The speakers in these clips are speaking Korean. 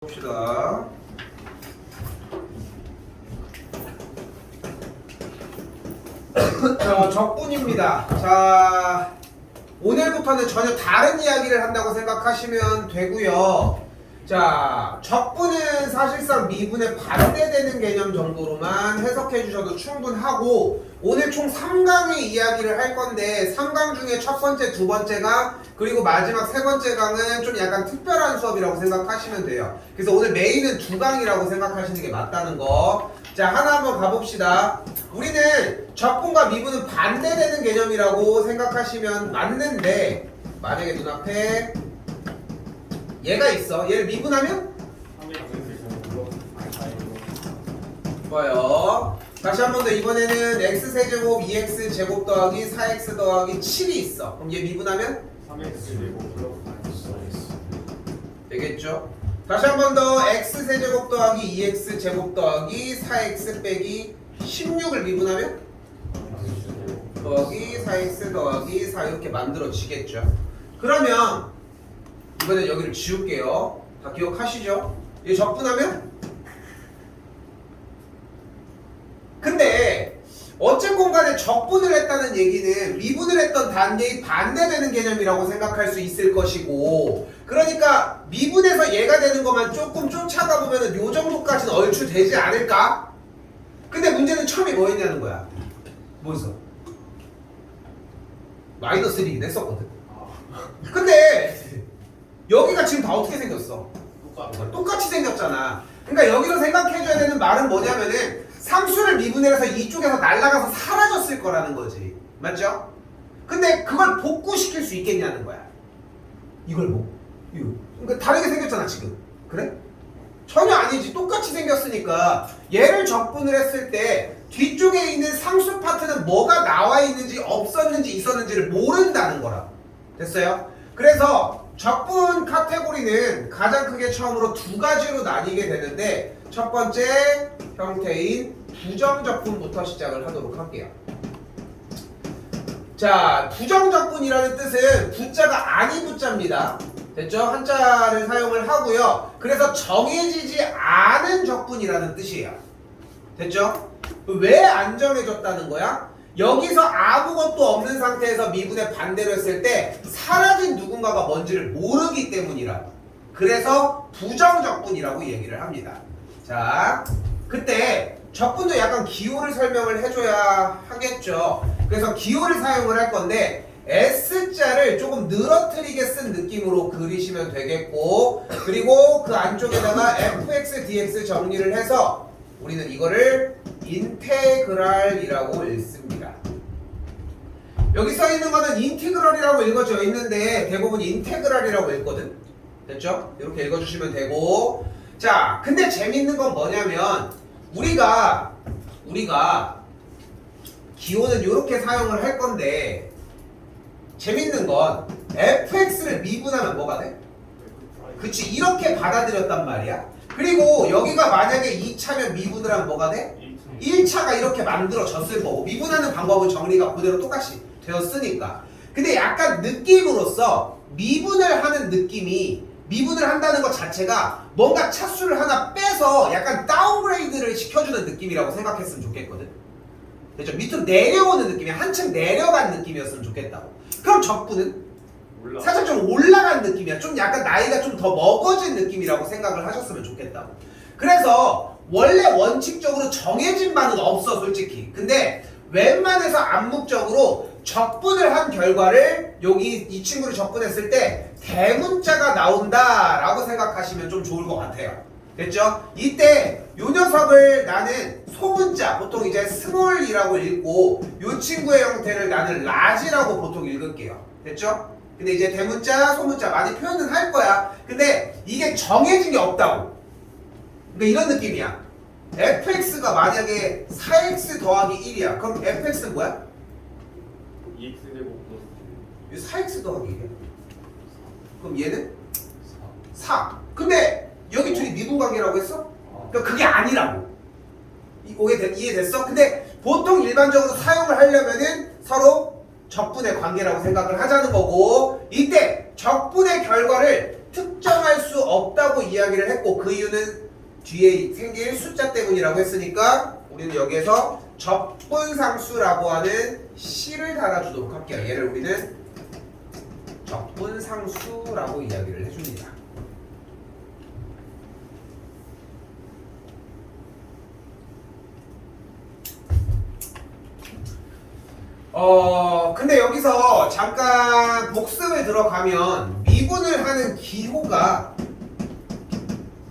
봅시다. 자, 적분입니다. 자, 오늘부터는 전혀 다른 이야기를 한다고 생각하시면 되고요. 자, 적분은 사실상 미분에 반대되는 개념 정도로만 해석해 주셔도 충분하고, 오늘 총 3강의 이야기를 할 건데 3강 중에 첫 번째, 두 번째가 그리고 마지막 세 번째 강은 좀 약간 특별한 수업이라고 생각하시면 돼요. 그래서 오늘 메인은 두 강이라고 생각하시는 게 맞다는 거. 자, 하나 한번 가봅시다. 우리는 적분과 미분은 반대되는 개념이라고 생각하시면 맞는데, 만약에 눈앞에 얘가 있어. 얘를 미분하면? 좋아요. 다시 한 번 더. 이번에는 x세제곱 2x제곱 더하기 4x 더하기 7이 있어. 그럼 얘 미분하면? 3x제곱 되겠죠? 다시 한 번 더. x세제곱 더하기 2x제곱 더하기 4x 빼기 16을 미분하면? 더하기 4x 더하기 4 이렇게 만들어지겠죠. 그러면 이번엔 여기를 지울게요. 다 기억하시죠? 이거 적분하면? 근데 어쨌건 간에 적분을 했다는 얘기는 미분을 했던 단계의 반대되는 개념이라고 생각할 수 있을 것이고, 그러니까 미분에서 얘가 되는 것만 조금 쫓아가 보면 요 정도까지는 얼추 되지 않을까? 근데 문제는 처음에 뭐였냐는 거야. 뭐였어? 마이너스 1이긴 했었거든. 근데 여기가 지금 다 어떻게 생겼어? 똑같이 생겼잖아. 그러니까 여기서 생각해줘야 되는 말은 뭐냐면은 상수를 미분해서 이쪽에서 날아가서 사라졌을 거라는 거지. 맞죠? 근데 그걸 복구시킬 수 있겠냐는 거야. 이걸 뭐? 이거. 그러니까 다르게 생겼잖아 지금. 그래? 전혀 아니지. 똑같이 생겼으니까 얘를 적분을 했을 때 뒤쪽에 있는 상수 파트는 뭐가 나와 있는지 없었는지 있었는지를 모른다는 거라. 됐어요? 그래서 적분 카테고리는 가장 크게 처음으로 두 가지로 나뉘게 되는데, 첫 번째 형태인 부정적분부터 시작을 하도록 할게요. 자, 부정적분이라는 뜻은 부자가 아닌 부자입니다. 됐죠? 한자를 사용을 하고요. 그래서 정해지지 않은 적분이라는 뜻이에요. 됐죠? 왜 안 정해졌다는 거야? 여기서 아무것도 없는 상태에서 미분의 반대로 했을 때 사라진 누군가가 뭔지를 모르기 때문이라. 그래서 부정적분이라고 얘기를 합니다. 자, 그때 적분도 약간 기호를 설명을 해줘야 하겠죠. 그래서 기호를 사용을 할 건데 S자를 조금 늘어뜨리게 쓴 느낌으로 그리시면 되겠고, 그리고 그 안쪽에다가 fx, dx 정리를 해서 우리는 이거를 인테그랄이라고 읽습니다. 여기 써있는 거는 인티그럴이라고 읽어져 있는데 대부분 인테그랄이라고 읽거든. 됐죠? 이렇게 읽어주시면 되고, 자, 근데 재밌는 건 뭐냐면 우리가 기호는 이렇게 사용을 할 건데, 재밌는 건 fx를 미분하면 뭐가 돼? 그치, 이렇게 받아들였단 말이야. 그리고 여기가 만약에 2차면 미분을 하면 뭐가 돼? 1차가 이렇게 만들어졌을 거고, 미분하는 방법은 정리가 그대로 똑같이 되었으니까. 근데 약간 느낌으로서 미분을 하는 느낌이, 미분을 한다는 것 자체가 뭔가 차수를 하나 빼서 약간 다운그레이드를 시켜주는 느낌이라고 생각했으면 좋겠거든. 그렇죠? 밑으로 내려오는 느낌이, 한층 내려간 느낌이었으면 좋겠다고. 그럼 적분은 살짝 좀 올라간 느낌이야. 좀 약간 나이가 좀 더 먹어진 느낌이라고 생각을 하셨으면 좋겠다고. 그래서 원래 원칙적으로 정해진 바는 없어 솔직히. 근데 웬만해서 암묵적으로 적분을 한 결과를 여기 이 친구를 적분했을 때 대문자가 나온다라고 생각하시면 좀 좋을 것 같아요. 됐죠? 이때 요 녀석을 나는 소문자, 보통 이제 스몰이라고 읽고, 요 친구의 형태를 나는 라지라고 보통 읽을게요. 됐죠? 근데 이제 대문자, 소문자 많이 표현은 할 거야. 근데 이게 정해진 게 없다고. 그러니까 이런 느낌이야. fx가 만약에 4x 더하기 1이야. 그럼 fx는 뭐야? 2x제곱 플러스 4x 더하기 1이야. 그럼 얘는? 4. 근데 여기 둘이 미분관계라고 했어? 그러니까 그게 아니라고. 이해됐어? 근데 보통 일반적으로 사용을 하려면은 서로 적분의 관계라고 생각을 하자는 거고, 이때 적분의 결과를 특정할 수 없다고 이야기를 했고 그 이유는 뒤에 생길 숫자 때문이라고 했으니까 우리는 여기에서 적분상수라고 하는 C를 달아주도록 할게요. 얘를 우리는 적분상수라고 이야기를 해줍니다. 근데 여기서 잠깐 복습을 들어가면 미분을 하는 기호가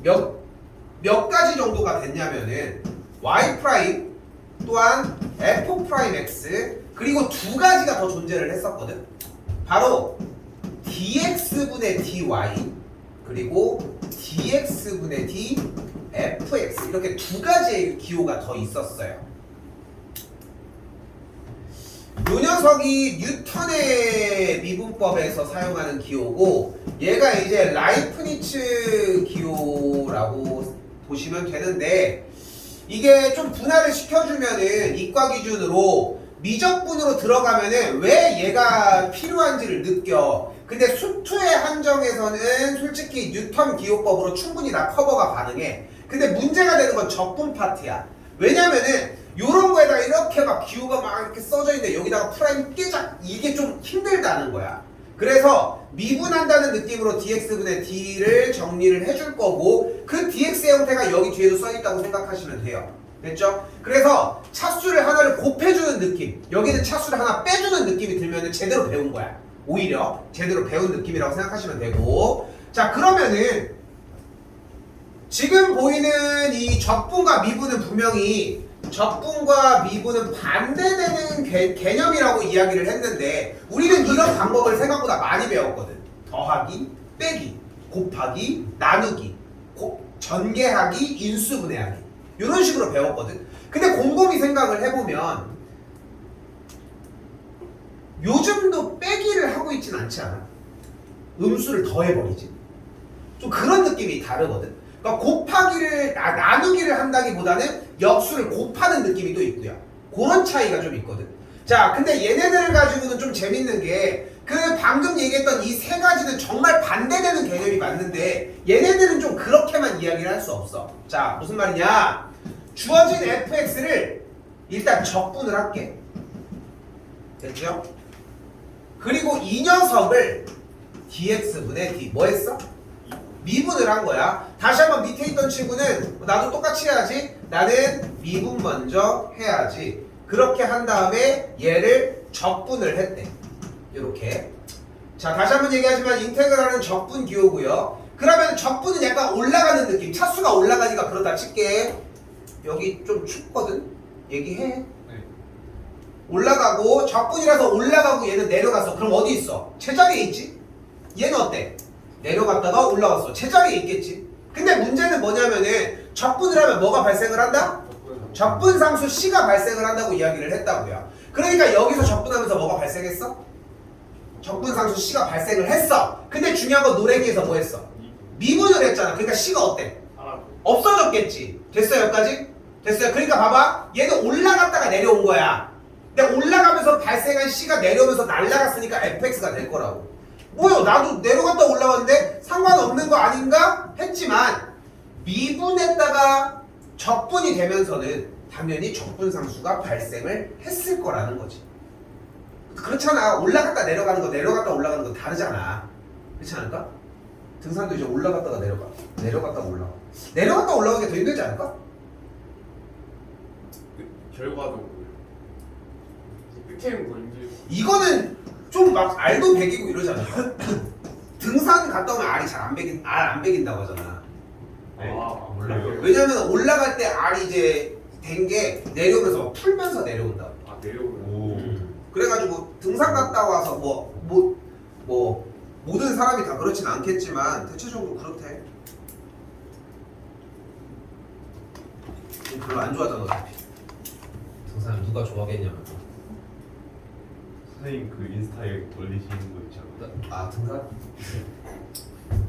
몇 가지 정도가 됐냐면은 y 프라임 또한 f 프라임 x 그리고 두 가지가 더 존재를 했었거든. 바로 dx분의 dy 그리고 dx분의 dfx 이렇게 두 가지의 기호가 더 있었어요. 요 녀석이 뉴턴의 미분법에서 사용하는 기호고 얘가 이제 라이프니츠 기호라고 보시면 되는데 이게 좀 분할을 시켜주면은 이과 기준으로 미적분으로 들어가면은 왜 얘가 필요한지를 느껴. 근데 수투의 한정에서는 솔직히 뉴턴 기호법으로 충분히 다 커버가 가능해. 근데 문제가 되는 건 적분 파트야. 왜냐면은 요런 거에다가 이렇게 막 기호가 막 이렇게 써져 있는데 여기다가 프라임 깨작 이게 좀 힘들다는 거야. 그래서 미분한다는 느낌으로 dx분의 d를 정리를 해줄 거고 그 dx의 형태가 여기 뒤에도 써있다고 생각하시면 돼요. 됐죠? 그래서 차수를 하나를 곱해주는 느낌, 여기는 차수를 하나 빼주는 느낌이 들면 제대로 배운 거야. 오히려 제대로 배운 느낌이라고 생각하시면 되고, 자 그러면은 지금 보이는 이 적분과 미분은 분명히 적분과 미분은 반대되는 개념이라고 이야기를 했는데 우리는 이런 방법을 생각보다 많이 배웠거든. 더하기, 빼기, 곱하기, 나누기, 전개하기, 인수분해하기 이런 식으로 배웠거든. 근데 곰곰이 생각을 해보면 요즘도 빼기를 하고 있진 않지 않아? 음수를 더해버리지. 좀 그런 느낌이 다르거든. 그러니까 곱하기를 나누기를 한다기보다는 역수를 곱하는 느낌이 또 있고요. 그런 차이가 좀 있거든. 자, 근데 얘네들을 가지고는 좀 재밌는 게 그 방금 얘기했던 이 세 가지는 정말 반대되는 개념이 맞는데 얘네들은 좀 그렇게만 이야기를 할 수 없어. 자, 무슨 말이냐? 주어진 fx를 일단 적분을 할게. 됐죠? 그리고 이 녀석을 dx분의 d 뭐 했어? 미분을 한 거야. 다시 한번 밑에 있던 친구는 나도 똑같이 해야지. 나는 미분 먼저 해야지. 그렇게 한 다음에 얘를 적분을 했대. 이렇게. 자, 다시 한번 얘기하지만 인테그랄은 적분 기호고요. 그러면 적분은 약간 올라가는 느낌. 차수가 올라가니까 그렇다 칠게. 여기 좀 춥거든. 얘기해. 네. 올라가고 적분이라서 올라가고 얘는 내려갔어. 그럼 어디 있어? 제자리에 있지? 얘는 어때? 내려갔다가 올라왔어. 제자리에 있겠지. 근데 문제는 뭐냐면은 적분을 하면 뭐가 발생을 한다? 적분상수 C가 발생을 한다고 이야기를 했다고요. 그러니까 여기서 적분하면서 뭐가 발생했어? 적분상수 C가 발생을 했어. 근데 중요한 건 노래기에서 뭐 했어? 미분을 했잖아. 그러니까 C가 어때? 없어졌겠지. 됐어요 여기까지? 됐어요. 그러니까 봐봐. 얘는 올라갔다가 내려온 거야. 근데 올라가면서 발생한 C가 내려오면서 날아갔으니까 fx가 될 거라고. 뭐요? 나도 내려갔다 올라왔는데 상관없는 거 아닌가? 했지만 미분했다가 적분이 되면서는 당연히 적분상수가 발생을 했을 거라는 거지. 그렇잖아. 올라갔다 내려가는 거 내려갔다 올라가는 거 다르잖아. 그렇지 않을까? 등산도 이제 올라갔다가 내려가 내려갔다가 올라가 내려갔다 올라가는 게 더 힘들지 않을까? 결과적으로 끝에는 더 힘들고 이거는 좀 막 알도 배기고 이러지 않을까? 등산 갔다 오면 알이 잘 안 배긴다고 하잖아. 몰라요. 왜냐면 올라갈 때 알이 이제 된 게 내려오면서 막 풀면서 내려온다. 내려오면 그래가지고 등산 갔다 와서 뭐 모든 사람이 다 그렇진 않겠지만 대체적으로 그렇대. 별로 안 좋아하잖아 어차피. 등산을 누가 좋아하겠냐면. 선생님 그 인스타에 올리시는 거 있잖아요. 아 등산?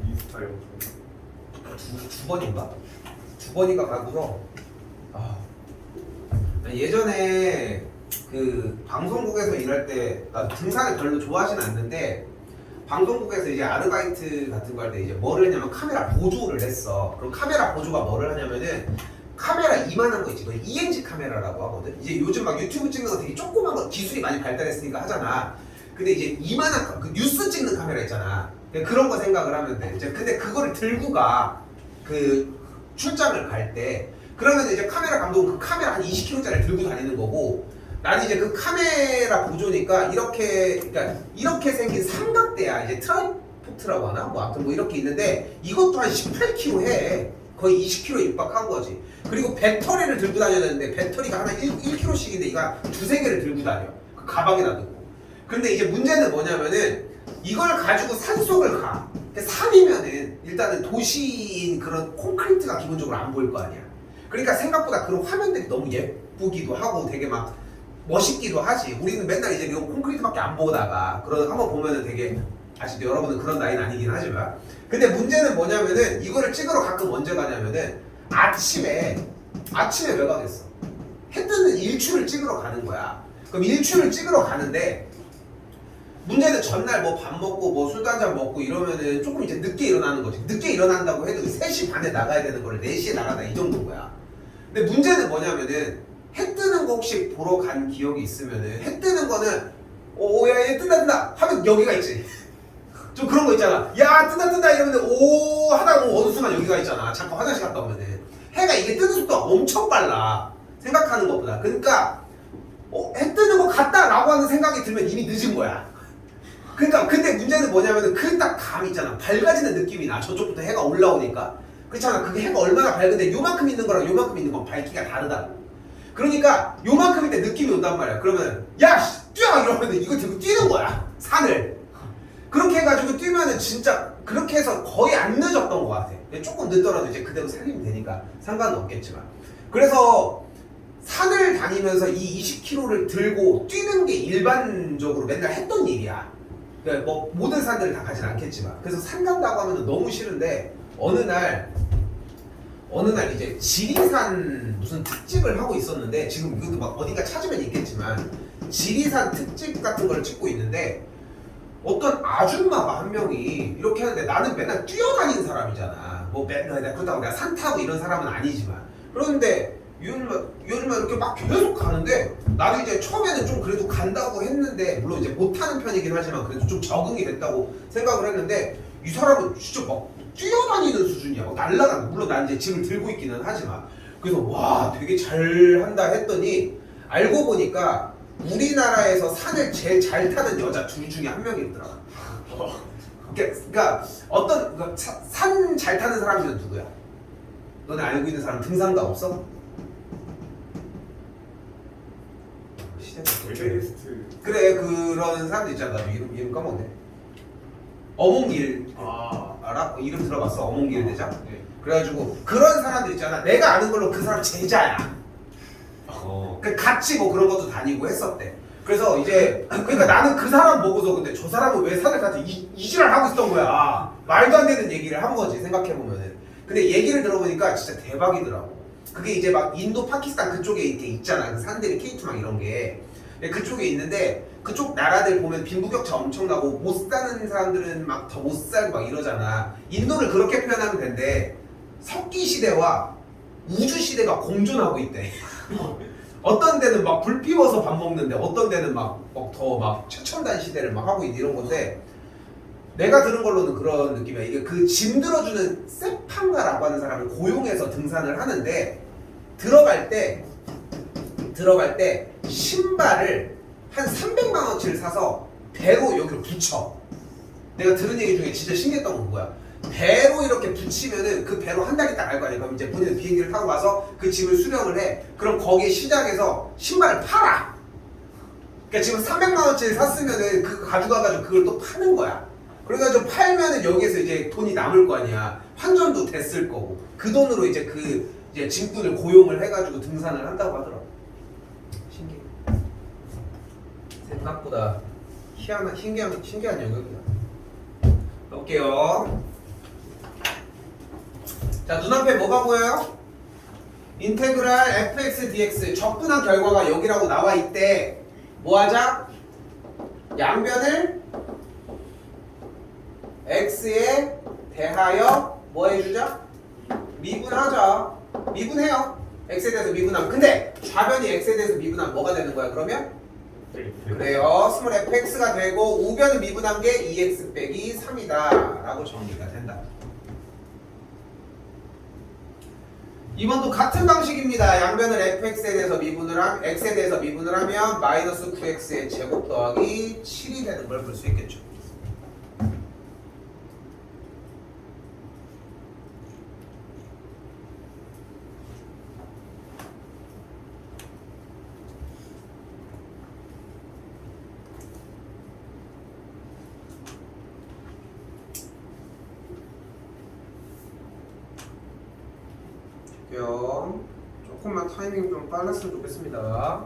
인스타요. 두 번인가? 두 번인가 가고서 예전에 그 방송국에서 일할 때 나도 등산을 별로 좋아하진 않는데 방송국에서 이제 아르바이트 같은 거 할 때 이제 뭐를 했냐면 카메라 보조를 했어. 그럼 카메라 보조가 뭐를 하냐면은 카메라 이만한 거 있지. 그 ENG 카메라라고 하거든. 이제 요즘 막 유튜브 찍는 거 되게 조그만 거 기술이 많이 발달했으니까 하잖아. 근데 이제 이만한 그 뉴스 찍는 카메라 있잖아. 그런 거 생각을 하면 돼. 이제 근데 그거를 들고 가. 그 출장을 갈 때 그러면 이제 카메라 감독은 그 카메라 한 20kg짜리 들고 다니는 거고 나는 이제 그 카메라 보조니까 이렇게 그러니까 이렇게 생긴 삼각대야. 이제 트라이포트라고 하나? 뭐 아무튼 뭐 이렇게 있는데 이것도 한 18kg 해. 거의 20kg 육박한 거지. 그리고 배터리를 들고 다녀야 되는데 배터리가 하나 1kg씩인데 이거 한 두세 개를 들고 다녀. 그 가방에다 넣고. 근데 이제 문제는 뭐냐면은 이걸 가지고 산속을 가. 산이면은 일단은 도시인 그런 콘크리트가 기본적으로 안 보일 거 아니야. 그러니까 생각보다 그런 화면들이 너무 예쁘기도 하고 되게 막 멋있기도 하지. 우리는 맨날 이제 이런 콘크리트밖에 안 보다가 그런 한번 보면은 되게 아직도 여러분은 그런 나이는 아니긴 하지만 근데 문제는 뭐냐면은 이거를 찍으러 가끔 언제 가냐면은 아침에 왜 가겠어? 해 뜨는 일출을 찍으러 가는 거야. 그럼 일출을 찍으러 가는데 문제는 전날 뭐 밥 먹고 뭐 술도 한잔 먹고 이러면은 조금 이제 늦게 일어나는 거지. 늦게 일어난다고 해도 3시 반에 나가야 되는 거를 4시에 나가다 이 정도인 거야. 근데 문제는 뭐냐면은 해 뜨는 거 혹시 보러 간 기억이 있으면은 해 뜨는 거는 야얘 뜬다 하면 여기가 있지. 좀 그런 거 있잖아. 야 뜬다 이러면 오 하다가 뭐 어느 순간 여기가 있잖아. 잠깐 화장실 갔다 오면은 해가 이게 뜨는 속도가 엄청 빨라. 생각하는 것보다. 그러니까 해 뜨는 거 같다라고 하는 생각이 들면 이미 늦은 거야. 그러니까 근데 문제는 뭐냐면은 그 딱 감 있잖아. 밝아지는 느낌이 나. 저쪽부터 해가 올라오니까. 그렇잖아. 그게 해가 얼마나 밝은데 요만큼 있는 거랑 요만큼 있는 건 밝기가 다르다고. 그러니까 요만큼일 때 느낌이 온단 말이야. 그러면 야 뛰어 이러면 이거 들고 뛰는 거야. 산을. 그렇게 해가지고 뛰면은 진짜 그렇게 해서 거의 안 늦었던 것 같아. 조금 늦더라도 이제 그대로 살리면 되니까 상관은 없겠지만. 그래서 산을 다니면서 이 20kg를 들고 뛰는 게 일반적으로 맨날 했던 일이야. 그러니까 뭐 모든 산들을 다 가진 않겠지만. 그래서 산 간다고 하면 너무 싫은데 어느 날 이제 지리산 무슨 특집을 하고 있었는데 지금 이것도 막 어딘가 찾으면 있겠지만 지리산 특집 같은 걸 찍고 있는데 어떤 아줌마가 한 명이 이렇게 하는데 나는 맨날 뛰어다니는 사람이잖아. 뭐 맨날 그렇다고 내가 산 타고 이런 사람은 아니지만 그런데 이 아줌마 이렇게 막 계속 가는데 나도 이제 처음에는 좀 그래도 간다고 했는데 물론 이제 못하는 편이긴 하지만 그래도 좀 적응이 됐다고 생각을 했는데 이 사람은 진짜 막 뛰어다니는 수준이야. 막 날아가는. 물론 난 이제 짐을 들고 있기는 하지만 그래서 와 되게 잘한다 했더니 알고 보니까 우리나라에서 산을 제일 잘 타는 여자 둘 중에 한 명이 있더라. 그러니까 어떤 산 잘 타는 사람이면 누구야? 너네 알고 있는 사람 등산가 없어? 에베레스트. 그래 그런 사람들 있잖아. 나도 이름 까먹네. 어몽길 알아? 이름 들어봤어? 어몽길 대장? 네. 그래가지고 그런 사람들 있잖아. 내가 아는 걸로 그 사람 제자야. 그 같이 뭐 그런 것도 다니고 했었대. 그래서 이제 그러니까 나는 그 사람 보고서 근데 저 사람은 왜 산을 가서 이지랄 하고 있었던 거야. 말도 안 되는 얘기를 한 거지 생각해 보면은. 근데 얘기를 들어보니까 진짜 대박이더라고. 그게 이제 막 인도 파키스탄 그쪽에 이렇게 있잖아. 그 산들이 K2막 이런 게 그쪽에 있는데 그쪽 나라들 보면 빈부격차 엄청나고 못 사는 사람들은 막 더 못 살고 막 이러잖아. 인도를 그렇게 표현하면 된대. 석기 시대와 우주 시대가 공존하고 있대. 어떤 데는 막 불 피워서 밥 먹는데 어떤 데는 막 더 막 최첨단 시대를 막 하고 있는 이런 건데 내가 들은 걸로는 그런 느낌이야. 이게 그 짐 들어주는 세판가라고 하는 사람을 고용해서 등산을 하는데 들어갈 때 신발을 한 300만 원치를 사서 배로 여기로 붙여. 내가 들은 얘기 중에 진짜 신기했던 건 뭐야? 배로 이렇게 붙이면은 그 배로 한 달 있다 갈 거 아니야. 그럼 이제 본인은 비행기를 타고 가서 그 짐을 수령을 해. 그럼 거기에 시장에서 신발을 팔아. 그러니까 지금 300만 원치를 샀으면은 그거 가져가가지고 그걸 또 파는 거야. 그래가지고 팔면은 여기에서 이제 돈이 남을 거 아니야. 환전도 됐을 거고. 그 돈으로 이제 그 이제 짐꾼을 고용을 해가지고 등산을 한다고 하더라고. 신기해. 생각보다 신기한 영역이야. 볼게요. 자, 눈앞에 뭐가 보여요? 인테그랄 fx dx 적분한 결과가 여기라고 나와 있대. 뭐 하자? 양변을 x에 대하여 뭐 해주자? 미분하자. 미분해요. x에 대해서 미분하면. 근데 좌변이 x에 대해서 미분하면 뭐가 되는 거야 그러면? 그래요. 스몰 fx가 되고 우변을 미분한 게 2x 빼기 3이다 라고 정리가 된다. 이번도 같은 방식입니다. 양변을 fx에 대해서 x에 대해서 미분을 하면 마이너스 9x의 제곱 더하기 7이 되는 걸 볼 수 있겠죠. 조금만 타이밍 좀 빨랐으면 좋겠습니다.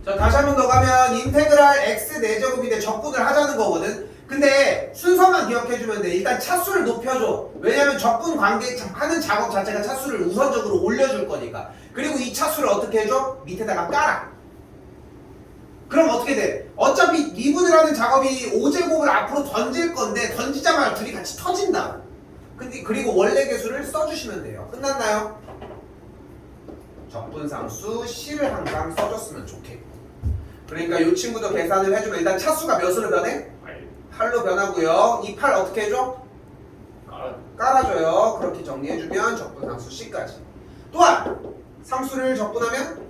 자, 다시 한 번 더 가면 인테그랄 x 4제곱인데 적분을 하자는 거거든. 근데 순서만 기억해주면 돼. 일단 차수를 높여줘. 왜냐면 적분 관계 하는 작업 자체가 차수를 우선적으로 올려줄 거니까. 그리고 이 차수를 어떻게 해줘? 밑에다가 깔아. 그럼 어떻게 돼? 어차피 미분을 하는 작업이 5제곱을 앞으로 던질 건데 던지자마자 둘이 같이 터진다. 근데 그리고 원래 개수를 써주시면 돼요. 끝났나요? 적분상수 C를 항상 써줬으면 좋겠고. 그러니까 이 친구도 계산을 해주면 일단 차수가 몇으로 변해? 8로 변하고요. 이 8 어떻게 해줘? 깔아줘요. 그렇게 정리해주면 적분상수 C까지. 또한 상수를 적분하면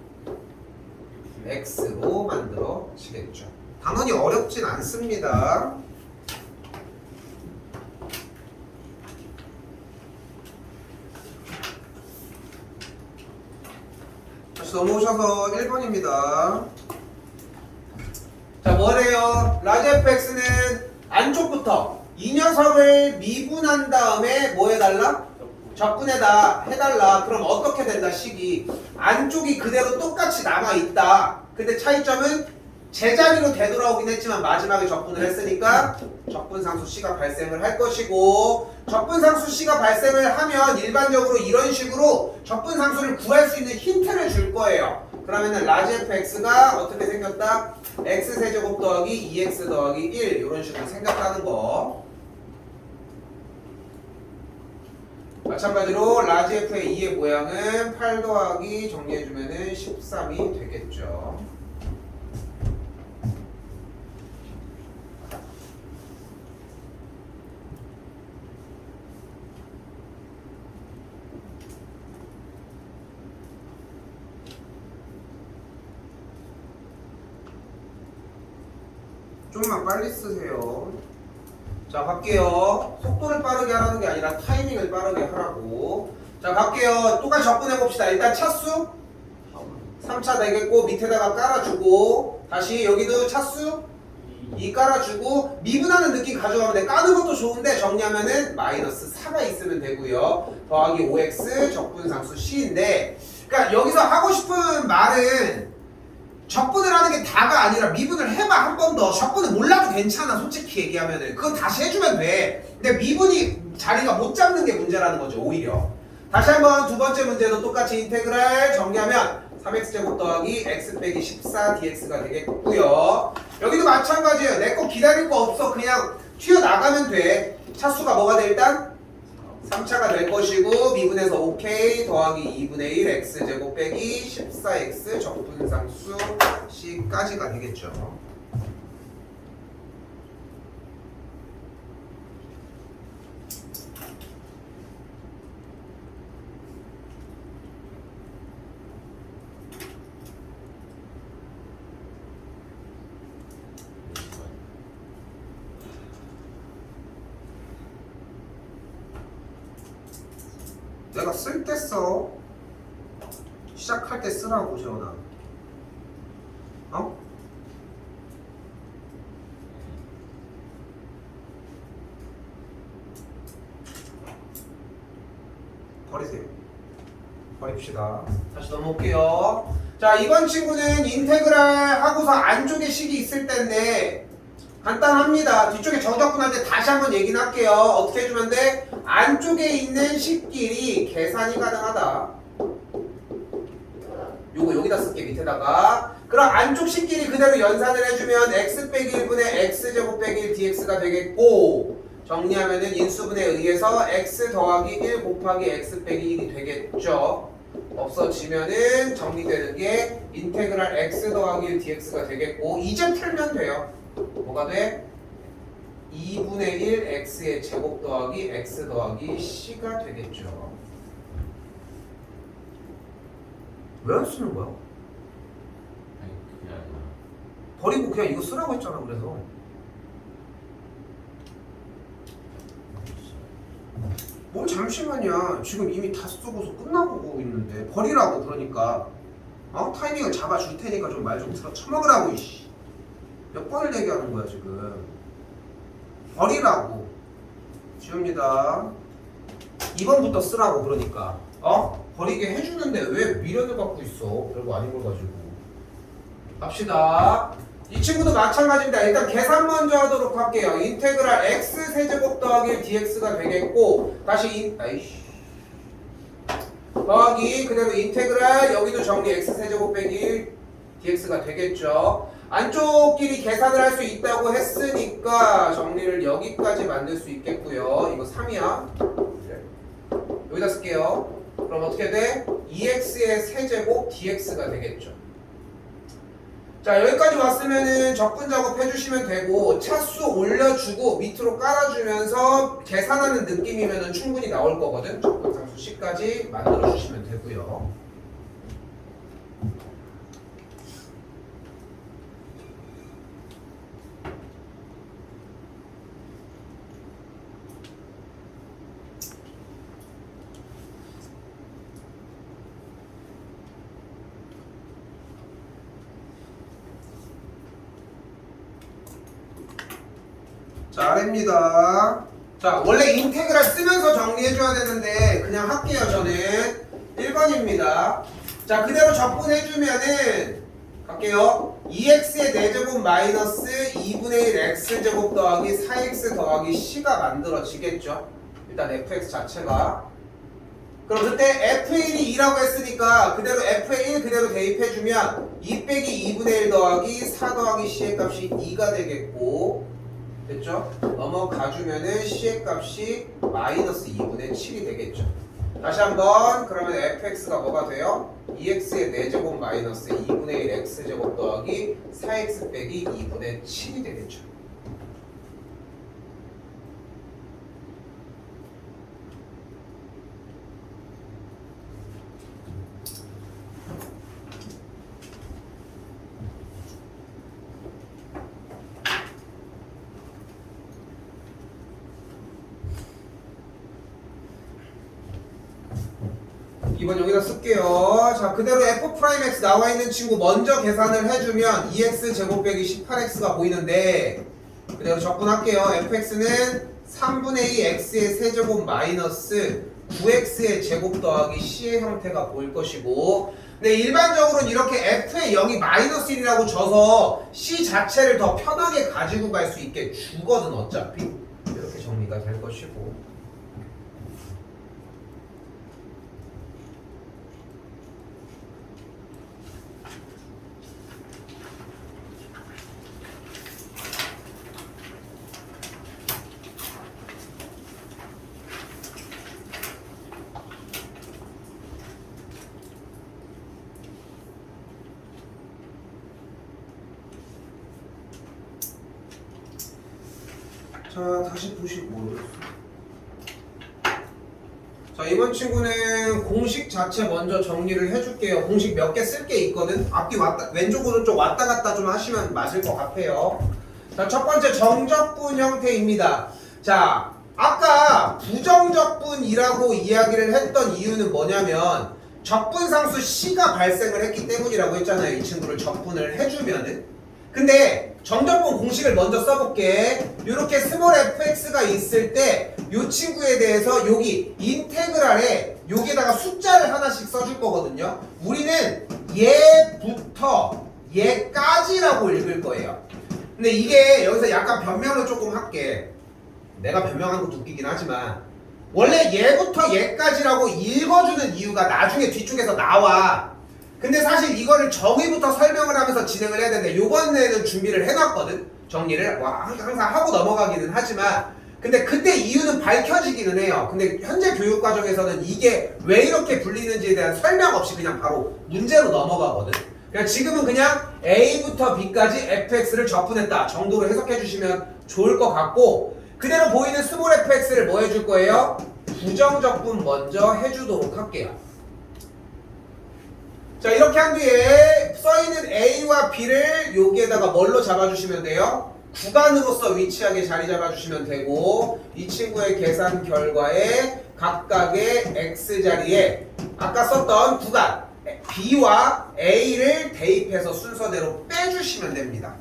X로 만들어지겠죠. 당연히 어렵진 않습니다. 다시 넘어오셔서 1번입니다. 자, 뭐래요? 라지 fx는 안쪽부터 이 녀석을 미분한 다음에 뭐 해달라? 적분에다 해달라. 그럼 어떻게 된다 식이? 안쪽이 그대로 똑같이 남아있다. 근데 차이점은 제자리로 되돌아오긴 했지만 마지막에 적분을 했으니까 적분상수 C가 발생을 할 것이고, 적분상수 C가 발생을 하면 일반적으로 이런 식으로 적분상수를 구할 수 있는 힌트를 줄 거예요. 그러면은 라지 fx가 어떻게 생겼다? x세제곱 더하기 2x 더하기 1 이런 식으로 생겼다는 거. 마찬가지로 라지 f의 2의 모양은 8 더하기 정리해주면은 13이 되겠죠. 좀만 빨리 쓰세요. 자, 갈게요. 속도를 빠르게 하라는 게 아니라 타이밍을 빠르게 하라고. 자, 갈게요. 똑같이 접근해봅시다. 일단 차수 3차 되겠고 밑에다가 깔아주고, 다시 여기도 차수 2 깔아주고, 미분하는 느낌 가져가면 돼. 까는 것도 좋은데 정리하면은 마이너스 4가 있으면 되고요. 더하기 5x 적분상수 C인데, 그러니까 여기서 하고 싶은 말은 적분을 하는 게 다가 아니라 미분을 해봐. 한 번 더. 적분은 몰라도 괜찮아. 솔직히 얘기하면은 그건 다시 해주면 돼. 근데 미분이 자리가 못 잡는 게 문제라는 거죠. 오히려. 다시 한번 두 번째 문제도 똑같이 인테그랄 정리하면 3x제곱 더하기 x 빼기 14 dx가 되겠고요. 여기도 마찬가지예요. 내 거 기다릴 거 없어. 그냥 튀어나가면 돼. 차수가 뭐가 돼 일단? 3차가 될 것이고, 미분해서 OK 더하기 2분의 1 x제곱 빼기 14x 적분상수 C까지가 되겠죠. 내가 쓸 때 써. 시작할 때 쓰라고, 재원아. 어? 버리세요. 버립시다. 다시 넘어올게요. 자, 이번 친구는 인테그랄 하고서 안쪽에 식이 있을 텐데 간단합니다. 뒤쪽에 정적분할 때 다시 한번 얘기는 할게요. 어떻게 해주면 돼? 안쪽에 있는 식끼리 계산이 가능하다. 요거 여기다 쓸게, 밑에다가. 그럼 안쪽 식끼리 그대로 연산을 해주면 x 빼기 1분의 x제곱 빼기 1 dx가 되겠고, 정리하면은 인수분해에 의해서 x 더하기 1 곱하기 x 빼기 1이 되겠죠. 없어지면은 정리되는 게 인테그랄 x 더하기 1 dx가 되겠고 이제 풀면 돼요. 뭐가 돼? 2분의 1 x의 제곱 더하기 x 더하기 c가 되겠죠. 왜 안 쓰는 거야? 아니 그게 아니라 버리고 그냥 이거 쓰라고 했잖아. 그래서 뭘 잠시만이야. 지금 이미 다 쓰고서 끝나고 있는데 버리라고. 그러니까 타이밍을 잡아줄 테니까 좀 말 좀 들어 쳐먹으라고. 이씨. 몇 번을 얘기하는 거야 지금. 버리라고. 지웁니다. 2번부터 쓰라고. 그러니까 버리게 해주는데 왜 미련을 갖고 있어. 별거 아닌 걸 가지고. 갑시다. 이 친구도 마찬가지입니다. 일단 계산 먼저 하도록 할게요. 인테그랄 x 세제곱 더하기 dx가 되겠고 다시 더하기 그대로 인테그랄 여기도 정리 x 세제곱 빼기 1 dx가 되겠죠. 안쪽끼리 계산을 할 수 있다고 했으니까 정리를 여기까지 만들 수 있겠고요. 이거 3이야. 여기다 쓸게요. 그럼 어떻게 돼? 2x의 세제곱 dx가 되겠죠. 자, 여기까지 왔으면은 적분 작업 해주시면 되고 차수 올려주고 밑으로 깔아주면서 계산하는 느낌이면은 충분히 나올 거거든. 적분 상수 C까지 만들어 주시면 되고요. 자, 아래입니다. 자, 원래 인테그랄 쓰면서 정리해줘야 되는데 그냥 할게요. 저는 1번입니다. 자, 그대로 적분해주면은 갈게요. 2x의 4제곱 마이너스 2분의 1 x제곱 더하기 4x 더하기 c가 만들어지겠죠. 일단 fx 자체가. 그럼 그때 f1이 2라고 했으니까 그대로 f의 1 그대로 대입해주면 2 빼기 2분의 1 더하기 4 더하기 c의 값이 2가 되겠고 됐죠? 넘어가주면은 c의 값이 마이너스 2분의 7이 되겠죠. 다시 한번 그러면 fx가 뭐가 돼요? 2x의 4제곱 마이너스 2분의 1 x제곱 더하기 4x 빼기 2분의 7이 되겠죠. 이번 여기다 쓸게요. 자, 그대로 f'x 나와 있는 친구 먼저 계산을 해주면 2x 제곱 빼기 18x가 보이는데 그대로 적분할게요. fx는 3분의 2 x의 세제곱 마이너스 9x의 제곱 더하기 c의 형태가 보일 것이고 근데 일반적으로는 이렇게 f의 0이 마이너스 1이라고 줘서 c 자체를 더 편하게 가지고 갈 수 있게 주거든 어차피. 이렇게 정리가 될 것이고 자, 다시 보시고 자, 이번 친구는 공식 자체 먼저 정리를 해줄게요. 공식 몇 개 쓸 게 있거든. 앞뒤 왼쪽 오른쪽 왔다 갔다 좀 하시면 맞을 것 같아요. 자, 첫 번째 정적분 형태입니다. 자, 아까 부정적분이라고 이야기를 했던 이유는 뭐냐면 적분상수 C가 발생을 했기 때문이라고 했잖아요. 이 친구를 적분을 해주면은. 근데 정적분 공식을 먼저 써볼게. 이렇게 스몰 fx가 있을 때 이 친구에 대해서 여기 인테그랄에 여기에다가 숫자를 하나씩 써줄 거거든요. 우리는 얘부터 얘까지라고 읽을 거예요. 근데 이게 여기서 약간 변명을 조금 할게. 내가 변명한 것도 웃기긴 하지만 원래 얘부터 얘까지라고 읽어주는 이유가 나중에 뒤쪽에서 나와. 근데 사실 이거를 정의부터 설명을 하면서 진행을 해야 되는데 요번에는 준비를 해놨거든. 정리를 항상 하고 넘어가기는 하지만 근데 그때 이유는 밝혀지기는 해요. 근데 현재 교육 과정에서는 이게 왜 이렇게 불리는지에 대한 설명 없이 그냥 바로 문제로 넘어가거든. 그냥 지금은 그냥 A부터 B까지 fx를 적분했다 정도로 해석해 주시면 좋을 것 같고, 그대로 보이는 스몰 fx를 뭐 해줄 거예요? 부정적분 먼저 해주도록 할게요. 자, 이렇게 한 뒤에 써있는 A와 B를 여기에다가 뭘로 잡아주시면 돼요? 구간으로서 위치하게 자리 잡아주시면 되고, 이 친구의 계산 결과에 각각의 X자리에 아까 썼던 구간 B와 A를 대입해서 순서대로 빼주시면 됩니다.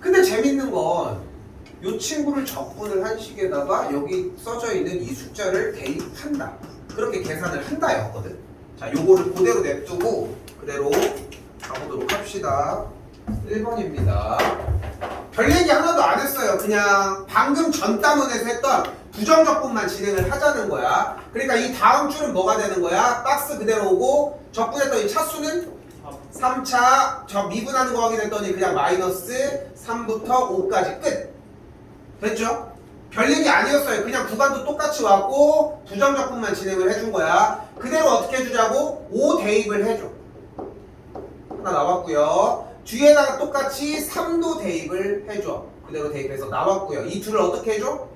근데 재밌는 건 이 친구를 적분을 한 식에다가 여기 써져 있는 이 숫자를 대입한다, 그렇게 계산을 한다 였거든. 자, 요거를 그대로 냅두고 그대로 가보도록 합시다. 1번입니다. 별 얘기 하나도 안 했어요. 그냥 방금 전 단원에서 했던 부정적분만 진행을 하자는 거야. 그러니까 이 다음 줄은 뭐가 되는 거야? 박스 그대로 오고, 적분했던 이 차수는 3차 저 미분하는 거 확인했더니 그냥 마이너스 3부터 5까지 끝. 됐죠? 별 얘기 아니었어요. 그냥 구간도 똑같이 왔고 부정적분만 진행을 해준 거야. 그대로 어떻게 해주자고? 5 대입을 해줘. 하나 나왔고요. 뒤에다가 똑같이 3도 대입을 해줘. 그대로 대입해서 나왔고요. 이 둘을 어떻게 해줘?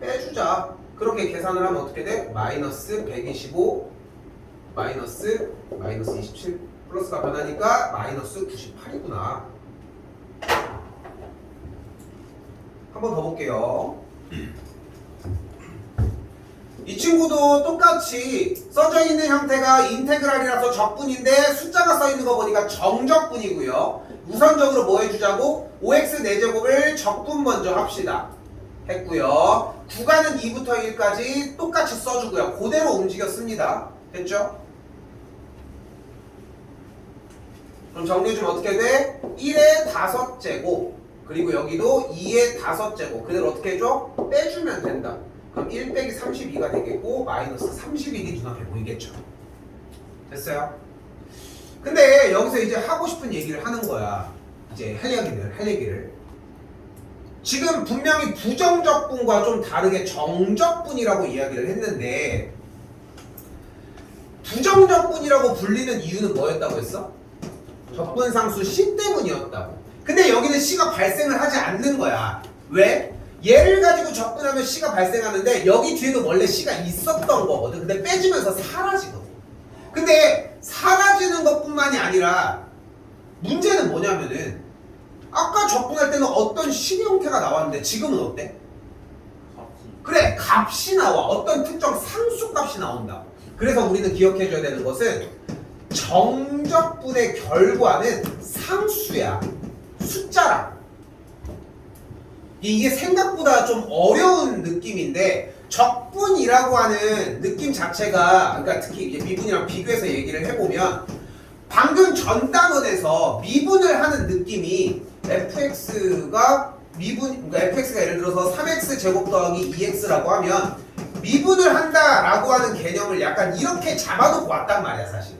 빼주자. 그렇게 계산을 하면 어떻게 돼? 마이너스 125 마이너스 27 플러스가 변하니까 마이너스 98이구나. 한 번 더 볼게요. 이 친구도 똑같이 써져 있는 형태가 인테그랄이라서 적분인데 숫자가 써 있는 거 보니까 정적분이고요. 우선적으로 뭐 해주자고? 5x 4제곱을 적분 먼저 합시다. 했고요. 구간은 2부터 1까지 똑같이 써주고요. 그대로 움직였습니다. 됐죠? 그럼 정리해주면 어떻게 돼? 1의 5제곱 그리고 여기도 2의 5제곱 그대로 어떻게 해줘? 빼주면 된다. 그럼 1 빼기 32가 되겠고 마이너스 31이 눈앞에 보이겠죠. 됐어요? 근데 여기서 이제 하고 싶은 얘기를 하는 거야. 이제 할 얘기를 지금 분명히 부정적분과 좀 다르게 정적분이라고 이야기를 했는데, 부정적분이라고 불리는 이유는 뭐였다고 했어? 적분상수 C 때문이었다고. 근데 여기는 C가 발생을 하지 않는 거야. 왜? 얘를 가지고 적분하면 C가 발생하는데 여기 뒤에도 원래 C가 있었던 거거든. 근데 빼주면서 사라지거든. 근데 사라지는 것뿐만이 아니라 문제는 뭐냐면은 아까 적분할 때는 어떤 식의 형태가 나왔는데 지금은 어때? 그래, 값이 나와. 어떤 특정 상수 값이 나온다. 그래서 우리는 기억해줘야 되는 것은 정적분의 결과는 상수야. 숫자라. 이게 생각보다 좀 어려운 느낌인데, 적분이라고 하는 느낌 자체가, 그러니까 특히 이제 미분이랑 비교해서 얘기를 해보면 방금 전 단원에서 미분을 하는 느낌이 fx가 그러니까 fx가 예를 들어서 3x 제곱 더하기 2x라고 하면 미분을 한다라고 하는 개념을 약간 이렇게 잡아놓고 왔단 말이야 사실.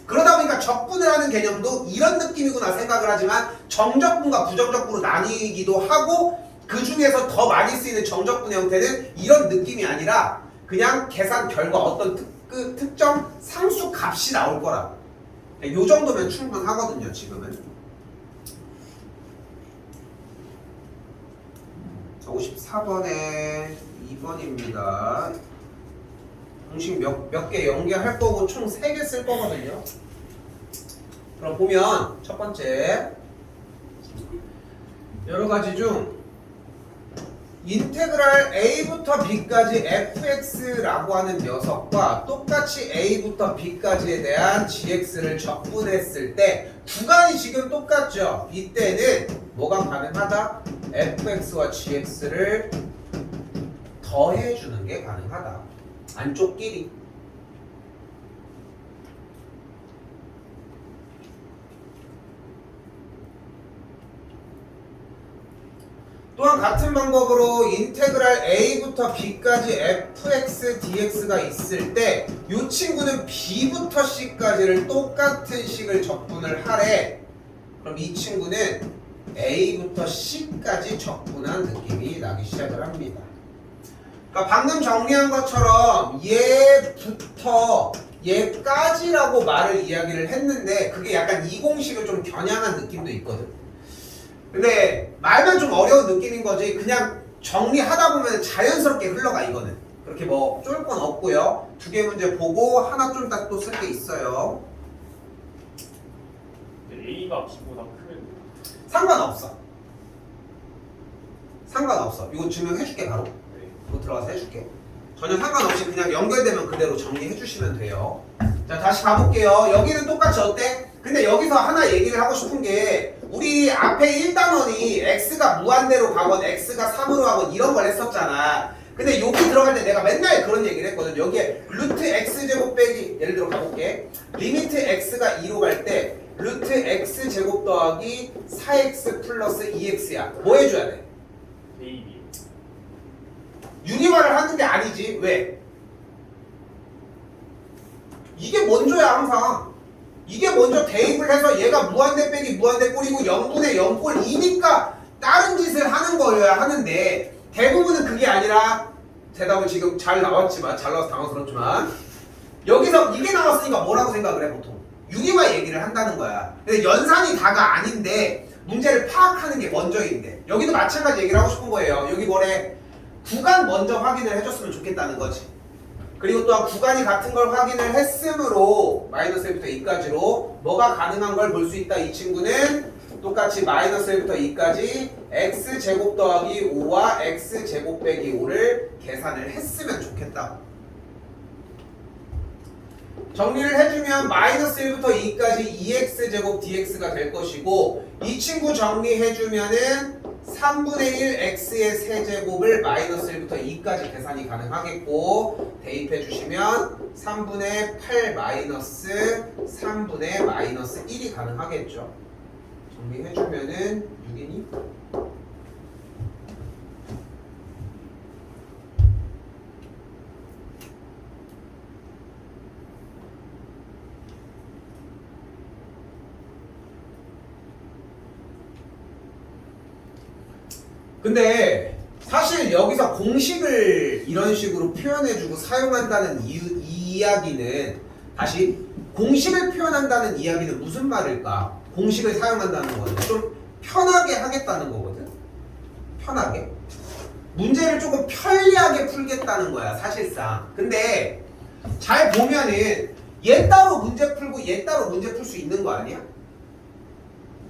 그러다 보니까 적분을 하는 개념도 이런 느낌이구나 생각을 하지만 정적분과 부정적분으로 나뉘기도 하고, 그 중에서 더 많이 쓰이는 정적분의 형태는 이런 느낌이 아니라 그냥 계산 결과 어떤 특정 상수 값이 나올 거라. 요 정도면 충분하거든요 지금은. 54번에 2번입니다. 공식 몇 개 연계할 거고 총 3개 쓸 거거든요. 그럼 보면 첫 번째, 여러 가지 중 인테그랄 a부터 b까지 fx라고 하는 녀석과 똑같이 a부터 b까지에 대한 gx를 적분했을 때 구간이 지금 똑같죠? 이때는 뭐가 가능하다? fx와 gx를 더해주는 게 가능하다. 안쪽끼리. 또한 같은 방법으로 인테그랄 a부터 b까지 fx dx가 있을 때 이 친구는 b부터 c까지를 똑같은 식을 적분을 하래. 그럼 이 친구는 A부터 C까지 적분한 느낌이 나기 시작을 합니다. 그러니까 방금 정리한 것처럼 얘부터 얘까지라고 말을 이야기를 했는데 그게 약간 이 공식을 좀 겨냥한 느낌도 있거든. 근데 말만 좀 어려운 느낌인 거지. 그냥 정리하다 보면 자연스럽게 흘러가 이거는. 그렇게 뭐 쫄 건 없고요. 두 개 문제 보고 하나 좀 딱 또 쓸 게 있어요. A가 B보다 크면 상관없어. 상관없어. 이거 증명해줄게 바로. 네. 이거 들어가서 해줄게. 전혀 상관없이 그냥 연결되면 그대로 정리해주시면 돼요. 자 다시 가볼게요. 여기는 똑같이 어때? 근데 여기서 하나 얘기를 하고 싶은 게 우리 앞에 1단원이 x가 무한대로 가건 x가 3으로 가건 이런 걸 했었잖아. 근데 여기 들어갈 때 내가 맨날 그런 얘기를 했거든. 여기에 루트 x제곱 빼기 예를 들어 가볼게. 리미트 x가 2로 갈 때 루트 x제곱 더하기 4x 플러스 2x야. 뭐 해줘야 돼? A, 유리화를 하는 게 아니지. 왜? 이게 먼저야 항상. 이게 먼저 대입을 해서 얘가 무한대 빼기 무한대 꼴이고 0분의 0꼴 2니까 다른 짓을 하는 거여야 하는데 대부분은 그게 아니라 대답은 지금 잘 나왔지만 잘 나와서 당황스럽지만 여기서 이게 나왔으니까 뭐라고 생각을 해 보통? 유리화 얘기를 한다는 거야. 근데 연산이 다가 아닌데 문제를 파악하는 게 먼저인데 여기도 마찬가지 얘기를 하고 싶은 거예요. 여기 뭐래? 구간 먼저 확인을 해줬으면 좋겠다는 거지. 그리고 또한 구간이 같은 걸 확인을 했으므로 마이너스 1부터 2까지로 뭐가 가능한 걸 볼 수 있다. 이 친구는 똑같이 마이너스 1부터 2까지 x제곱 더하기 5와 x제곱 빼기 5를 계산을 했으면 좋겠다. 정리를 해주면 마이너스 1부터 2까지 2x제곱 dx가 될 것이고 이 친구 정리해주면은 3분의 1 x의 세제곱을 마이너스 1부터 2까지 계산이 가능하겠고 대입해 주시면 3분의 8 마이너스 3분의 마이너스 1이 가능하겠죠. 정리해 주면은 6이니? 근데 사실 여기서 공식을 이런 식으로 표현해주고 사용한다는 이야기는 다시 공식을 표현한다는 이야기는 무슨 말일까? 공식을 사용한다는 거는 좀 편하게 하겠다는 거거든. 편하게 문제를 조금 편리하게 풀겠다는 거야 사실상. 근데 잘 보면은 얘 따로 문제 풀고 얘 따로 문제 풀 수 있는 거 아니야?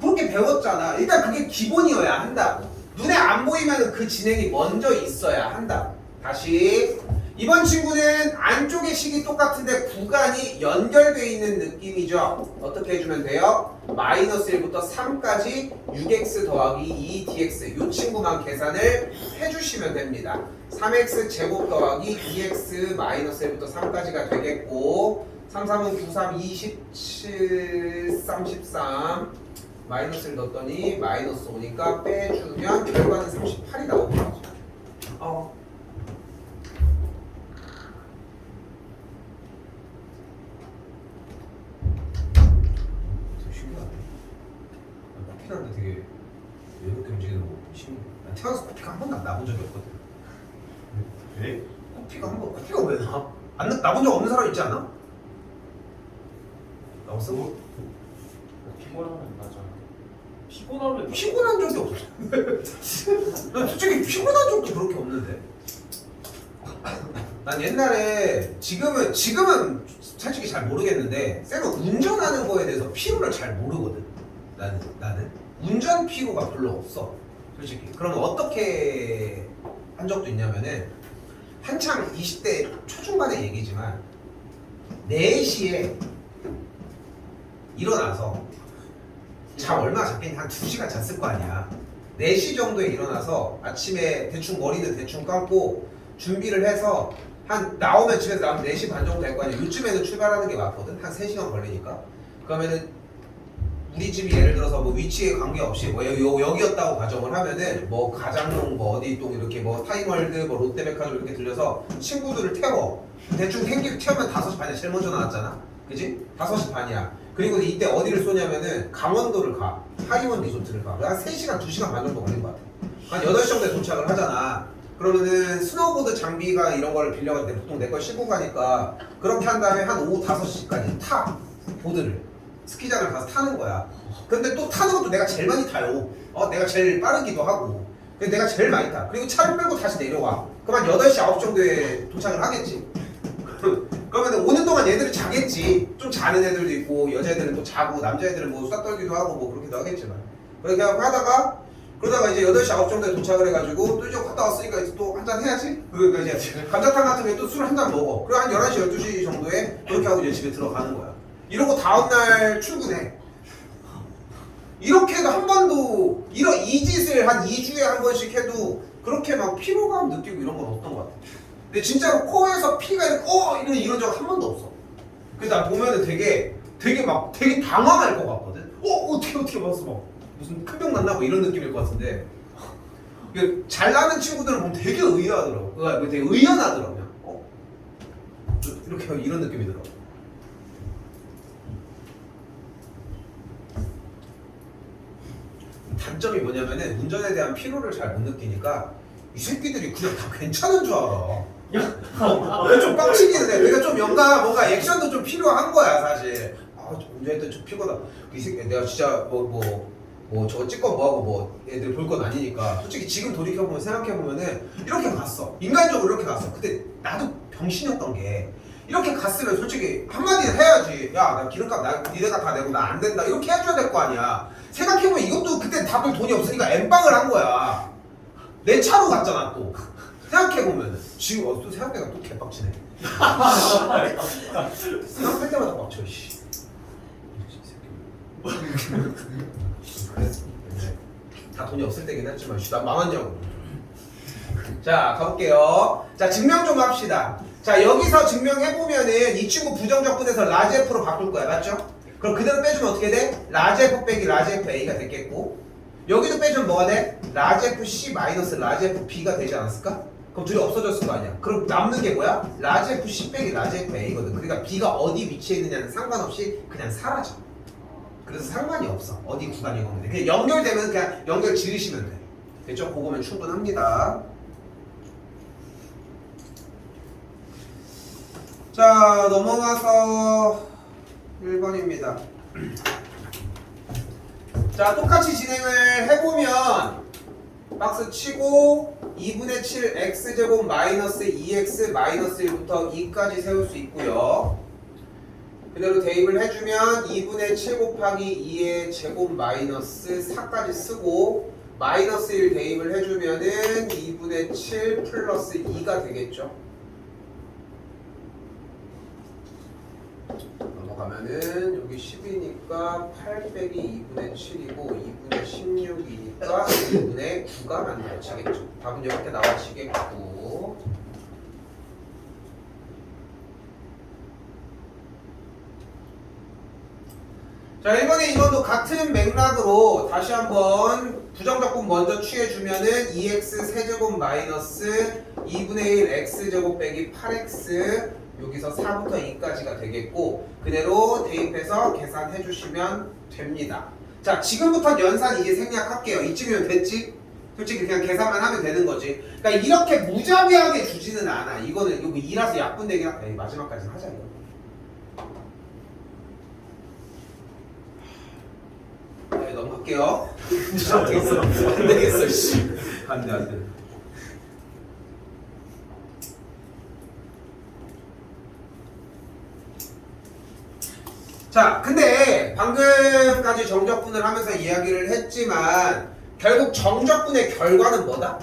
그렇게 배웠잖아. 일단 그게 기본이어야 한다고. 눈에 안 보이면 그 진행이 먼저 있어야 한다. 다시 이번 친구는 안쪽의 식이 똑같은데 구간이 연결되어 있는 느낌이죠. 어떻게 해주면 돼요? 마이너스 1부터 3까지 6x 더하기 2dx 이 친구만 계산을 해주시면 됩니다. 3x 제곱 더하기 2x 마이너스 1부터 3까지가 되겠고 3, 3은 9, 3, 27, 33 마이너스를 넣었더니 마이너스 5니까 빼주면 결과는 38이 나오더라고. 되게 신기하네. 코피라는데 되게 외롭게 움직이는 거 신기해. 난 태어나서 코피가 한 번도 안 나본 적이 없거든. 네? 코피가 왜 나? 안 나본 적 없는 사람 있지 않아? 나왔어? 피곤하면 맞아. 피곤하면 피곤한 적이 없어. 난 솔직히 피곤한 적도 그렇게 없는데. 난 옛날에 지금은 솔직히 잘 모르겠는데 쌤은 운전하는 거에 대해서 피로를 잘 모르거든. 나는 운전 피로가 별로 없어. 솔직히. 그러면 어떻게 한 적도 있냐면은 한창 20대 초중반의 얘기지만 4시에 일어나서 잠 얼마나 잤겠니? 한 2시간 잤을 거 아니야. 4시 정도에 일어나서 아침에 대충 머리는 대충 감고 준비를 해서 한 나오면 집에서 나오면 4시 반 정도 될 거 아니야. 요즘에는 출발하는 게 맞거든. 한 3시간 걸리니까. 그러면은 우리 집이 예를 들어서 뭐 위치에 관계없이 뭐 여기였다고 가정을 하면은 뭐 가장동 뭐 어디 또 이렇게 뭐 타임월드 뭐 롯데백화점 이렇게 들려서 친구들을 태워. 대충 태우면 5시 반에 제일 먼저 나왔잖아. 그지? 5시 반이야. 그리고 이때 어디를 쏘냐면은 강원도를 가. 하이원 리조트를 가. 한 3시간, 2시간 반 정도 걸린 것 같아. 한 8시 정도에 도착을 하잖아. 그러면은 스노보드 장비가 이런 거를 빌려가지고 보통 내 걸 싣고 가니까 그렇게 한 다음에 한 오후 5시까지 타. 보드를. 스키장을 가서 타는 거야. 근데 또 타는 것도 내가 제일 많이 타요. 내가 제일 빠르기도 하고. 근데 내가 제일 많이 타. 그리고 차를 끌고 다시 내려와. 그럼 한 8시, 9시 정도에 도착을 하겠지. 그러면 오는 동안 얘들이 자겠지. 좀 자는 애들도 있고 여자애들은 또 자고 남자애들은 뭐 수다 떨기도 하고 뭐 그렇게도 하겠지만 그렇게 하고 하다가 그러다가 이제 8시 9시 정도에 도착을 해가지고 또 이제 갔다 왔으니까 이제 또 한잔 해야지. 그러니까 이제 감자탕 같은 게 또 술 한 잔 먹어. 그리고 한 11시 12시 정도에 그렇게 하고 이제 집에 들어가는 거야. 이러고 다음날 출근해. 이렇게 해도 한 번도 이 짓을 한 2주에 한 번씩 해도 그렇게 막 피로감 느끼고 이런 건 없던 것 같아. 근데 진짜로 코에서 피가 이런 적 한 번도 없어. 그래서 나 보면은 되게 당황할 것 같거든. 어떻게 봤어? 막 무슨 큰 병 났나? 뭐 이런 느낌일 것 같은데. 잘 나는 친구들은 보면 되게 의아하더라고. 되게 의연하더라고. 그냥. 이렇게 이런 느낌이 들어. 단점이 뭐냐면은 운전에 대한 피로를 잘 못 느끼니까 이 새끼들이 그냥 다 괜찮은 줄 알아. 좀 빡치기는 해. 그러니까 좀 뭔가 액션도 좀 필요한 거야 사실. 운전할 때 좀 피곤하다. 이 새끼 내가 진짜 저거 찍건 뭐하고 뭐 애들 볼 건 아니니까 솔직히 지금 돌이켜보면 생각해보면은 이렇게 갔어. 인간적으로 이렇게 갔어. 근데 나도 병신이었던 게 이렇게 갔으면 솔직히 한마디는 해야지. 야, 나 기름값 니네가 다 내고 나 안 된다. 이렇게 해줘야 될 거 아니야. 생각해보면 이것도 그때 답을 돈이 없으니까 엠빵을 한 거야. 내 차로 갔잖아 또. 생각해보면 지금 또 생각해가 또 개빡치네. 생각할 때마다 빡쳐. 씨. 다 돈이 없을 때긴 했지만 나 망한냐고. 자 가볼게요. 자 증명 좀 합시다. 자 여기서 증명해보면은 이 친구 부정적분에서 라지 F로 바꿀 거야. 맞죠? 그럼 그대로 빼주면 어떻게 돼? 라지 F 빼기 라지 F A가 됐겠고 여기도 빼주면 뭐가 돼? 라지 F C 마이너스 라지 F B가 되지 않았을까? 그럼 둘이 없어졌을 거 아니야. 그럼 남는 게 뭐야? 라지 F C 빼기 라지 F A거든. 그러니까 B가 어디 위치에 있느냐는 상관없이 그냥 사라져. 그래서 상관이 없어. 어디 구간이 오면 돼. 그냥 연결되면 그냥 연결 지으시면 돼. 됐죠? 그거면 충분합니다. 자 넘어가서 1번입니다. 자 똑같이 진행을 해보면 박스 치고 2분의 7 x제곱 마이너스 2x 마이너스 1부터 2까지 세울 수 있고요. 그대로 대입을 해주면 2분의 7 곱하기 2의 제곱 마이너스 4까지 쓰고 마이너스 1 대입을 해주면은 2분의 7 플러스 2가 되겠죠. 넘어가면은 여기 10이니까 8 빼기 2분의 7이고 2분의 16이니까 2분의 9가 만들어지겠죠. 답은 이렇게 나와지겠고 자 1번에 2번도 같은 맥락으로 다시 한번 부정적분 먼저 취해주면은 2x 세제곱 마이너스 2분의 1 x제곱 빼기 8x 여기서 4부터 2까지가 되겠고 그대로 대입해서 계산해 주시면 됩니다. 자 지금부터 연산 이제 생략할게요. 이쯤이면 됐지? 솔직히 그냥 계산만 하면 되는 거지. 그러니까 이렇게 무자비하게 주지는 않아. 이거는 이거 2라서 약분되긴 하... 마지막까지 하자 이거. 네, 넘어갈게요. 안 되겠어. 안 되겠어. 씨. 안 돼. 자, 근데 방금까지 정적분을 하면서 이야기를 했지만 결국 정적분의 결과는 뭐다?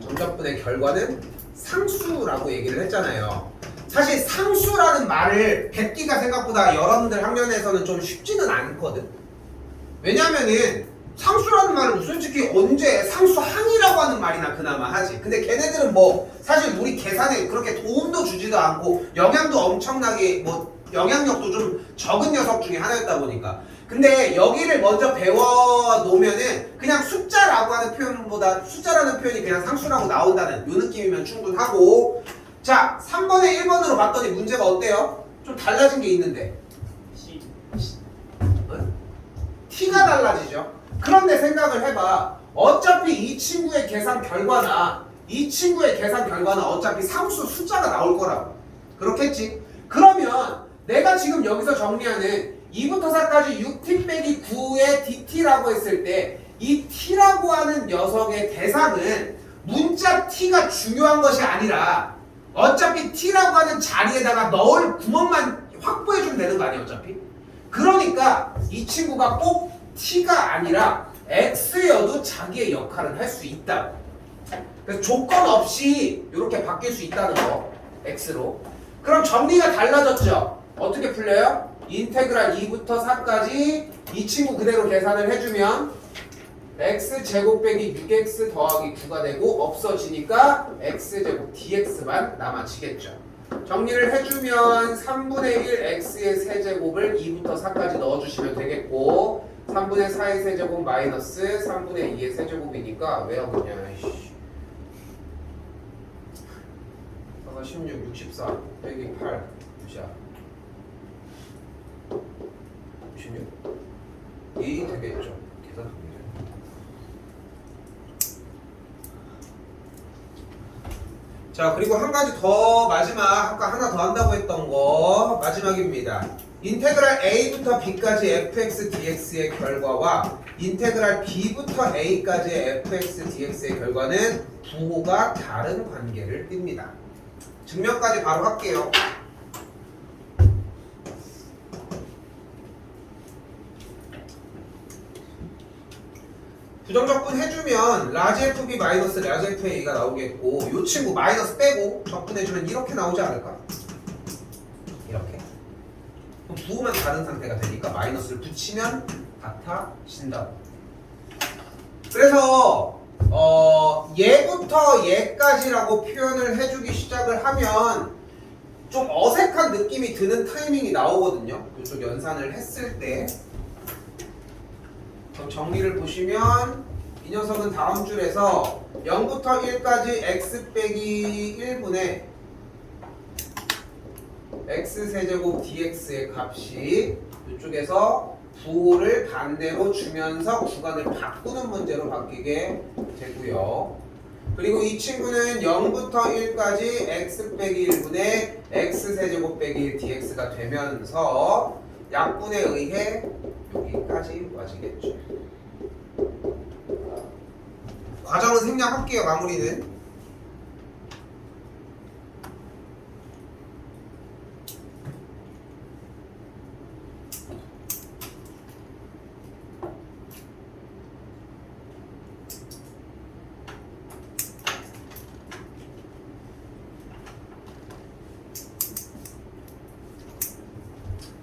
정적분의 결과는 상수라고 얘기를 했잖아요. 사실 상수라는 말을 뱉기가 생각보다 여러분들 학년에서는 좀 쉽지는 않거든. 왜냐면은 상수라는 말을 솔직히 언제 상수항이라고 하는 말이나 그나마 하지. 근데 걔네들은 뭐 사실 우리 계산에 그렇게 도움도 주지도 않고 영향도 엄청나게 뭐 영향력도 좀 적은 녀석 중에 하나였다 보니까. 근데 여기를 먼저 배워 놓으면은 그냥 숫자라고 하는 표현보다 숫자라는 표현이 그냥 상수라고 나온다는 요 느낌이면 충분하고. 자 3번에 1번으로 봤더니 문제가 어때요? 좀 달라진 게 있는데 t가 달라지죠. 그런데 생각을 해봐. 어차피 이 친구의 계산 결과나 어차피 상수 숫자가 나올 거라고. 그렇겠지? 그러면 내가 지금 여기서 정리하는 2부터 4까지 6t 빼기 9의 dt라고 했을 때 이 t라고 하는 녀석의 대상은 문자 t가 중요한 것이 아니라 어차피 t라고 하는 자리에다가 넣을 구멍만 확보해주면 되는 거 아니야 어차피? 그러니까 이 친구가 꼭 t가 아니라 x여도 자기의 역할을 할 수 있다. 그래서 조건 없이 이렇게 바뀔 수 있다는 거 x로. 그럼 정리가 달라졌죠? 어떻게 풀려요? 인테그랄 2부터 4까지 이 친구 그대로 계산을 해주면 x제곱 빼기 6x 더하기 9가 되고 없어지니까 x제곱 dx만 남아지겠죠. 정리를 해주면 3분의 1 x의 세제곱을 2부터 4까지 넣어주시면 되겠고 3분의 4의 세제곱 마이너스 3분의 2의 세제곱이니까 왜 하겠냐 16, 64 빼기 8 자 56 2 되겠죠. 계산 됩니다. 자 그리고 한 가지 더 마지막 아까 하나 더 한다고 했던 거 마지막입니다. 인테그랄 a부터 b까지 fx dx의 결과와 인테그랄 b부터 a까지의 fx dx의 결과는 부호가 다른 관계를 띱니다. 증명까지 바로 할게요. 부정적분 해주면 라지 FB 마이너스 라지 FA가 나오겠고 이 친구 마이너스 빼고 적분해주면 이렇게 나오지 않을까? 이렇게. 그럼 부호만 다른 상태가 되니까 마이너스를 붙이면 같아진다. 그래서 얘부터 얘까지라고 표현을 해주기 시작을 하면 좀 어색한 느낌이 드는 타이밍이 나오거든요. 이쪽 연산을 했을 때. 그럼 정리를 보시면 이 녀석은 다음 줄에서 0부터 1까지 x 빼기 1분의 x세제곱 dx의 값이 이쪽에서 부호를 반대로 주면서 구간을 바꾸는 문제로 바뀌게 되고요. 그리고 이 친구는 0부터 1까지 x 빼기 1분의 x세제곱 빼기 1 dx가 되면서 약분에 의해 여기까지 와지겠죠. 과정은 생략할게요. 마무리는.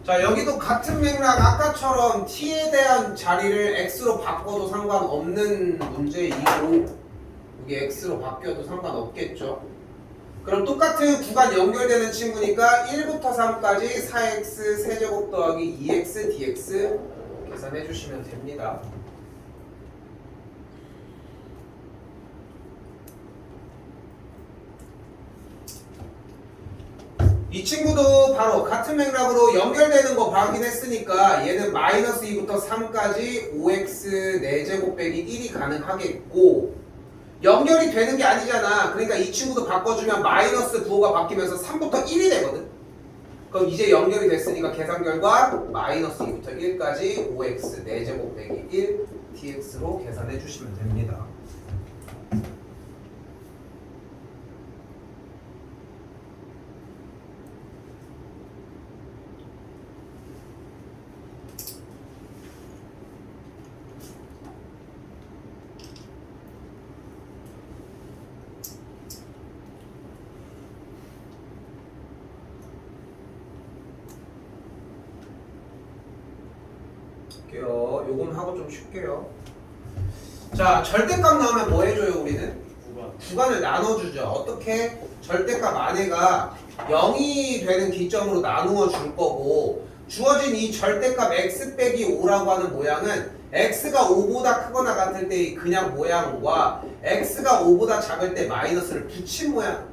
자 여기도 같은 맥락 아까처럼 t에 대한 자리를 x로 바꿔도 상관없는 문제이고 여기 x로 바뀌어도 상관없겠죠. 그럼 똑같은 구간 연결되는 친구니까 1부터 3까지 4x 세제곱 더하기 2x dx 계산해 주시면 됩니다. 이 친구도 바로 같은 맥락으로 연결되는 거 확인했으니까 얘는 마이너스 2부터 3까지 5x 4제곱 빼기 1이 가능하겠고 연결이 되는 게 아니잖아. 그러니까 이 친구도 바꿔주면 마이너스 부호가 바뀌면서 3부터 1이 되거든. 그럼 이제 연결이 됐으니까 계산 결과 마이너스 2부터 1까지 5x 4제곱 빼기 1 dx로 계산해 주시면 됩니다. 요금 하고 좀 쉴게요. 자, 절대값 나오면 뭐 해줘요, 우리는? 구간을 나눠주죠. 어떻게? 절대값 안에가 0이 되는 기점으로 나누어 줄 거고 주어진 이 절대값 x 빼기 5라고 하는 모양은 x가 5보다 크거나 같을 때의 그냥 모양과 x가 5보다 작을 때 마이너스를 붙인 모양,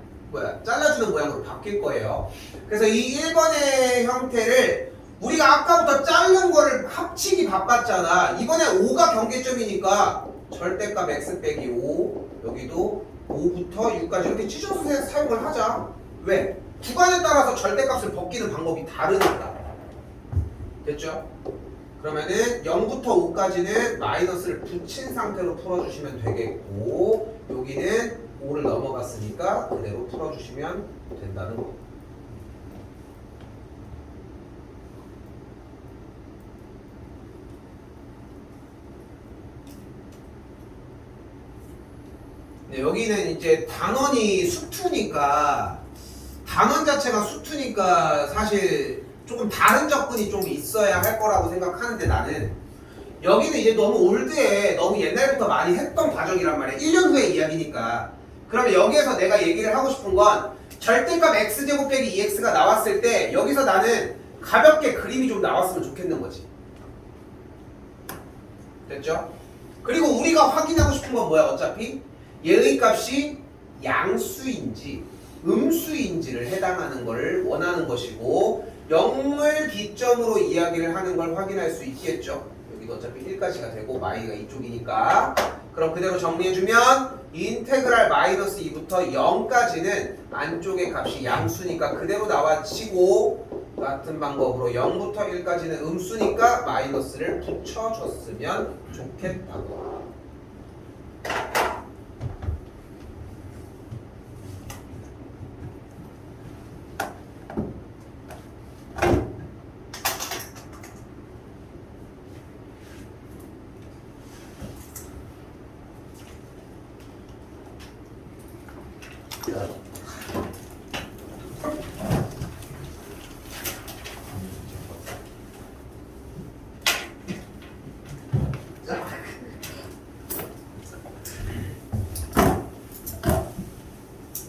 잘라주는 모양으로 바뀔 거예요. 그래서 이 1번의 형태를 우리가 아까부터 자른 거를 합치기 바빴잖아. 이번에 5가 경계점이니까 절대값 x 빼기 5 여기도 5부터 6까지 이렇게 찢어서 사용을 하자. 왜? 구간에 따라서 절대값을 벗기는 방법이 다르니까. 됐죠? 그러면은 0부터 5까지는 마이너스를 붙인 상태로 풀어주시면 되겠고 여기는 5를 넘어갔으니까 그대로 풀어주시면 된다는 거. 네, 여기는 이제 단원이 수투니까 단원 자체가 수투니까 사실 조금 다른 접근이 좀 있어야 할 거라고 생각하는데 나는 여기는 이제 너무 올드해 너무 옛날부터 많이 했던 과정이란 말이야. 1년 후의 이야기니까. 그러면 여기에서 내가 얘기를 하고 싶은 건 절대값 x제곱 빼기 2x가 나왔을 때 여기서 나는 가볍게 그림이 좀 나왔으면 좋겠는 거지. 됐죠? 그리고 우리가 확인하고 싶은 건 뭐야 어차피? 얘의 값이 양수인지 음수인지를 해당하는 걸 원하는 것이고 0을 기점으로 이야기를 하는 걸 확인할 수 있겠죠. 여기도 어차피 1까지가 되고 마이가 이쪽이니까 그럼 그대로 정리해주면 인테그랄 마이너스 2부터 0까지는 안쪽의 값이 양수니까 그대로 나와치고 같은 방법으로 0부터 1까지는 음수니까 마이너스를 붙여줬으면 좋겠다고.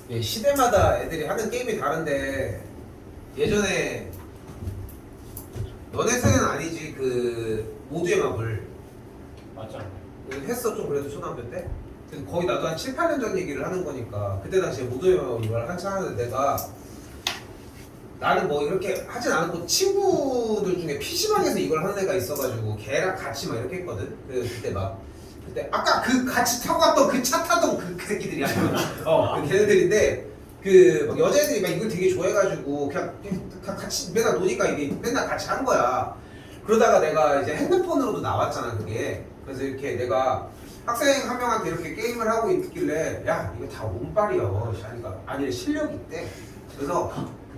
예, 시대마다 애들이 하는 게임이 다른데 예전에 너네 세대는 아니지 그 모두의 마블 맞잖아. 했어 좀 그래도 초등학교 때? 근데 거의 나도 한 7, 8년 전 얘기를 하는 거니까 그때 당시에 모두의 마블 이걸 한참 하는데 내가 나는 뭐 이렇게 하진 않았고 친구들 중에 PC방에서 이걸 하는 애가 있어가지고 걔랑 같이 막 이렇게 했거든. 그때 막 그때 아까 그 같이 타고 갔던 그 차 타던 그 새끼들이야. 그 걔네들인데 그 막 여자애들이 막 이걸 되게 좋아해가지고 그냥 같이 맨날 노니까 이게 맨날 같이 한 거야. 그러다가 내가 이제 핸드폰으로도 나왔잖아 그게. 그래서 이렇게 내가 학생 한 명한테 이렇게 게임을 하고 있길래 야 이거 다 운빨이야. 하니까 아니 실력이 있대. 그래서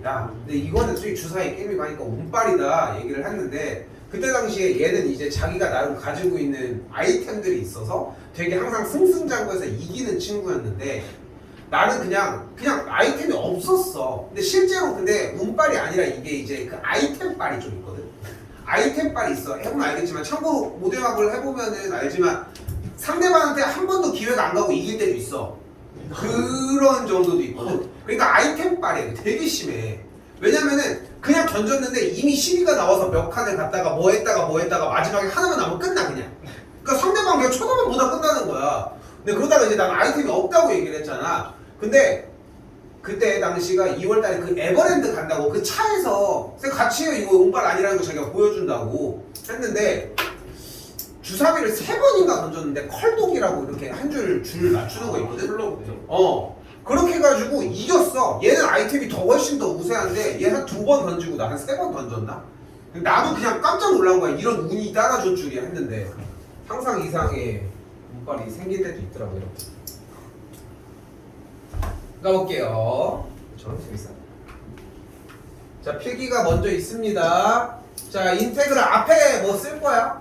야 근데 이거는 솔직히 주사위 게임이고 하니까 운빨이다 얘기를 했는데 그때 당시에 얘는 이제 자기가 나름 가지고 있는 아이템들이 있어서 되게 항상 승승장구해서 이기는 친구였는데 나는 그냥 아이템이 없었어. 근데 실제로 근데 운빨이 아니라 이게 이제 그 아이템빨이 좀 있거든. 아이템빨이 있어. 해보면 알겠지만 참고로 모델마블 해보면은 알지만 상대방한테 한 번도 기회가 안 가고 이길 때도 있어. 그런 정도도 있거든. 그러니까 아이템빨이 되게 심해. 왜냐면은 그냥 던졌는데 이미 시비가 나와서 몇 칸을 갔다가 뭐 했다가 마지막에 하나만 남으면 끝나 그냥. 그러니까 상대방 그냥 쳐다만 보다 끝나는 거야. 근데 그러다가 이제 난 아이템이 없다고 얘기를 했잖아. 근데 그때 당시가 2월달에 그 에버랜드 간다고 그 차에서 같이 해요 이거 운빨 아니라는 거 자기가 보여준다고 했는데 주사위를 3번인가 던졌는데 컬독이라고 이렇게 한 줄 맞추는 거 있거든. 그렇게 해가지고 이겼어. 얘는 아이템이 더 훨씬 더 우세한데 얘 한 2번 던지고 나 한 3번 던졌나? 나도 그냥 깜짝 놀란 거야. 이런 운이 따라줄 줄이야 했는데 상상 이상의 운빨이 생길 때도 있더라고요. 가볼게요. 저런 재밌어. 자 필기가 먼저 있습니다. 자 인테그랄 앞에 뭐 쓸 거야?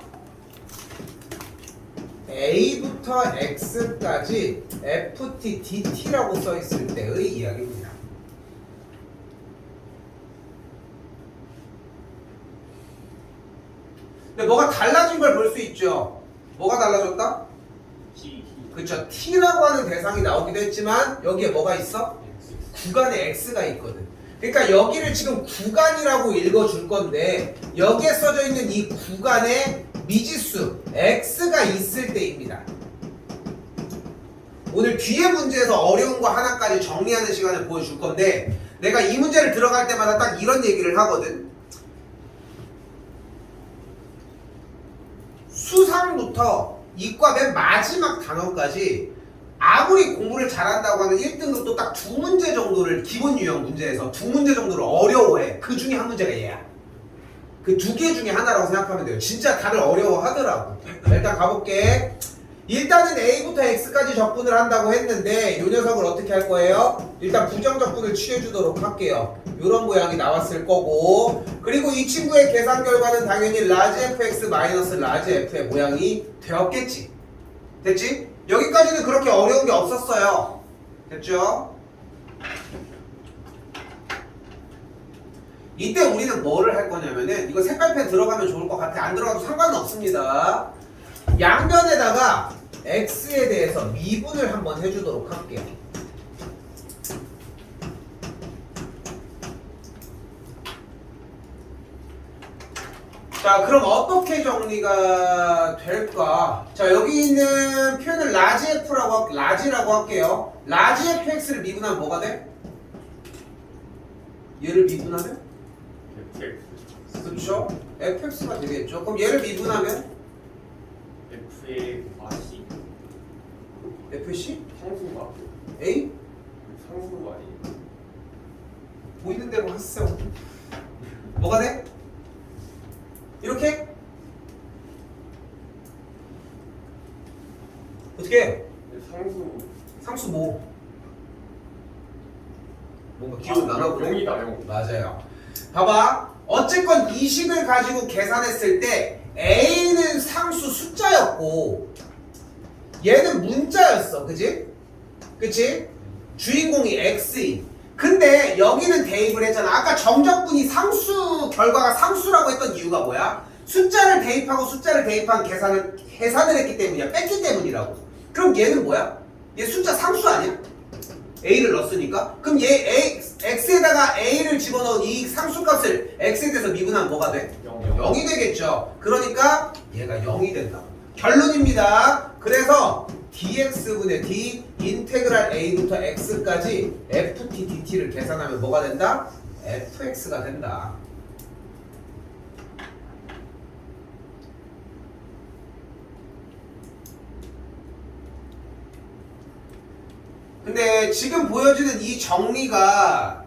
A부터 X까지 FT DT라고 써 있을 때의 이야기입니다. 근데 뭐가 달라진 걸 볼 수 있죠. 뭐가 달라졌다? 그쵸. T라고 하는 대상이 나오기도 했지만 여기에 뭐가 있어? 구간에 X가 있거든. 그러니까 여기를 지금 구간이라고 읽어줄 건데 여기에 써져 있는 이 구간에 미지수 X가 있을 때입니다. 오늘 뒤에 문제에서 어려운 거 하나까지 정리하는 시간을 보여줄 건데 내가 이 문제를 들어갈 때마다 딱 이런 얘기를 하거든. 수상부터 이과 맨 마지막 단원까지 아무리 공부를 잘한다고 하는 1등급도 딱 두 문제 정도를 기본 유형 문제에서 두 문제 정도를 어려워해. 그 중에 한 문제가 얘야. 그 두 개 중에 하나라고 생각하면 돼요. 진짜 다들 어려워하더라고. 일단 가볼게. 일단은 A부터 X까지 적분을 한다고 했는데 이 녀석을 어떻게 할 거예요? 일단 부정적분을 취해주도록 할게요. 이런 모양이 나왔을 거고, 그리고 이 친구의 계산 결과는 당연히 라지 fx 마이너스 라지 f의 모양이 되었겠지. 됐지? 여기까지는 그렇게 어려운 게 없었어요. 됐죠? 이때 우리는 뭐를 할 거냐면은, 이거 색깔펜 들어가면 좋을 것 같아. 안 들어가도 상관은 없습니다. 양변에다가 x에 대해서 미분을 한번 해주도록 할게요. 자, 그럼 어떻게 정리가 될까? 자, 여기 있는 표현을 라지 f라고 라지라고 할게요. 라지 fx를 미분하면 뭐가 돼? 얘를 미분하면? FX. 그렇죠? fx가 되겠죠. 그럼 얘를 미분하면 F의 맛이 fc? 상수가 a? 상수가 아니에요. 보이는 대로 하세요. 뭐가 돼? 이렇게? 어떻게 해? 상수 상수 뭐? 뭔가 기억 나나 보네. 0이다 0. 맞아요. 봐봐. 어쨌건 이 식을 가지고 계산했을 때 A는 상수 숫자였고 얘는 문자였어. 그치? 그치? 주인공이 X인. 근데 여기는 대입을 했잖아. 아까 정적분이 상수, 결과가 상수라고 했던 이유가 뭐야? 숫자를 대입하고 숫자를 대입한 계산을 했기 때문이야. 뺐기 때문이라고. 그럼 얘는 뭐야? 얘 숫자 상수 아니야? A를 넣었으니까? 그럼 얘 X에다가 A를 집어넣은 이 상수값을 X에 대해서 미분하면 뭐가 돼? 0이 되겠죠. 그러니까 얘가 0이 된다. 결론입니다. 그래서 dx분의 d 인테그랄 a부터 x까지 ft dt를 계산하면 뭐가 된다? fx가 된다. 근데 지금 보여지는 이 정리가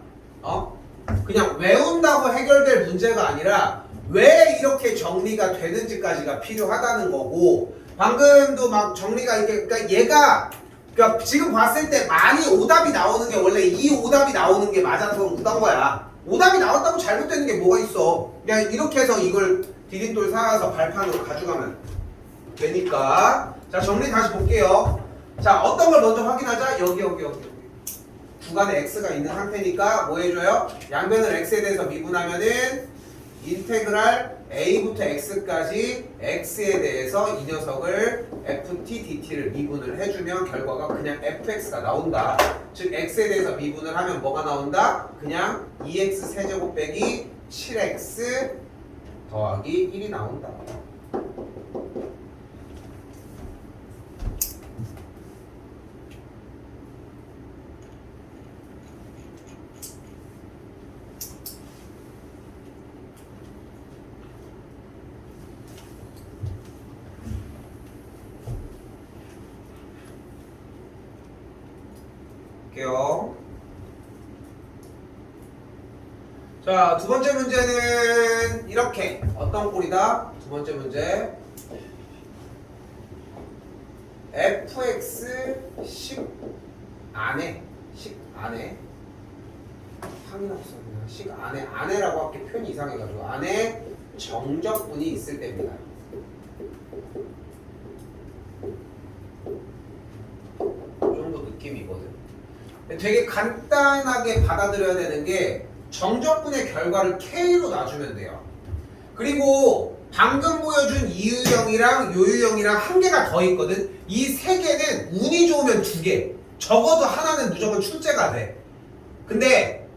그냥 외운다고 해결될 문제가 아니라 왜 이렇게 정리가 되는지까지가 필요하다는 거고, 방금도 막 정리가 이렇게, 그러니까 얘가 그러니까 지금 봤을 때 많이 오답이 나오는 게 원래 이 오답이 나오는 게 맞았던 거야. 오답이 나왔다고 잘못되는 게 뭐가 있어? 그냥 이렇게 해서 이걸 디딤돌 쌓아서 발판으로 가져가면 되니까. 자, 정리 다시 볼게요. 자, 어떤 걸 먼저 확인하자. 여기 구간에 x가 있는 상태니까 뭐 해줘요? 양변을 x에 대해서 미분하면은 인테그랄 a부터 x까지 x에 대해서 이 녀석을 ft dt를 미분을 해주면 결과가 그냥 fx가 나온다. 즉 x에 대해서 미분을 하면 뭐가 나온다? 그냥 2x 세제곱 빼기 7x 더하기 1이 나온다. 자, 두 번째 문제는 이렇게 어떤 꼴이다? 두 번째 문제 fx 식 안에 항이 없었나? 식 안에라고 할게. 표현이 이상해가지고 안에 정적분이 있을 때입니다. 이 정도 느낌이거든. 되게 간단하게 받아들여야 되는 게 정적분의 결과를 K로 놔주면 돼요. 그리고 방금 보여준 이유형이랑 요유형이랑 한 개가 더 있거든. 이 세 개는 운이 좋으면 두 개, 적어도 하나는 무조건 출제가 돼. 근데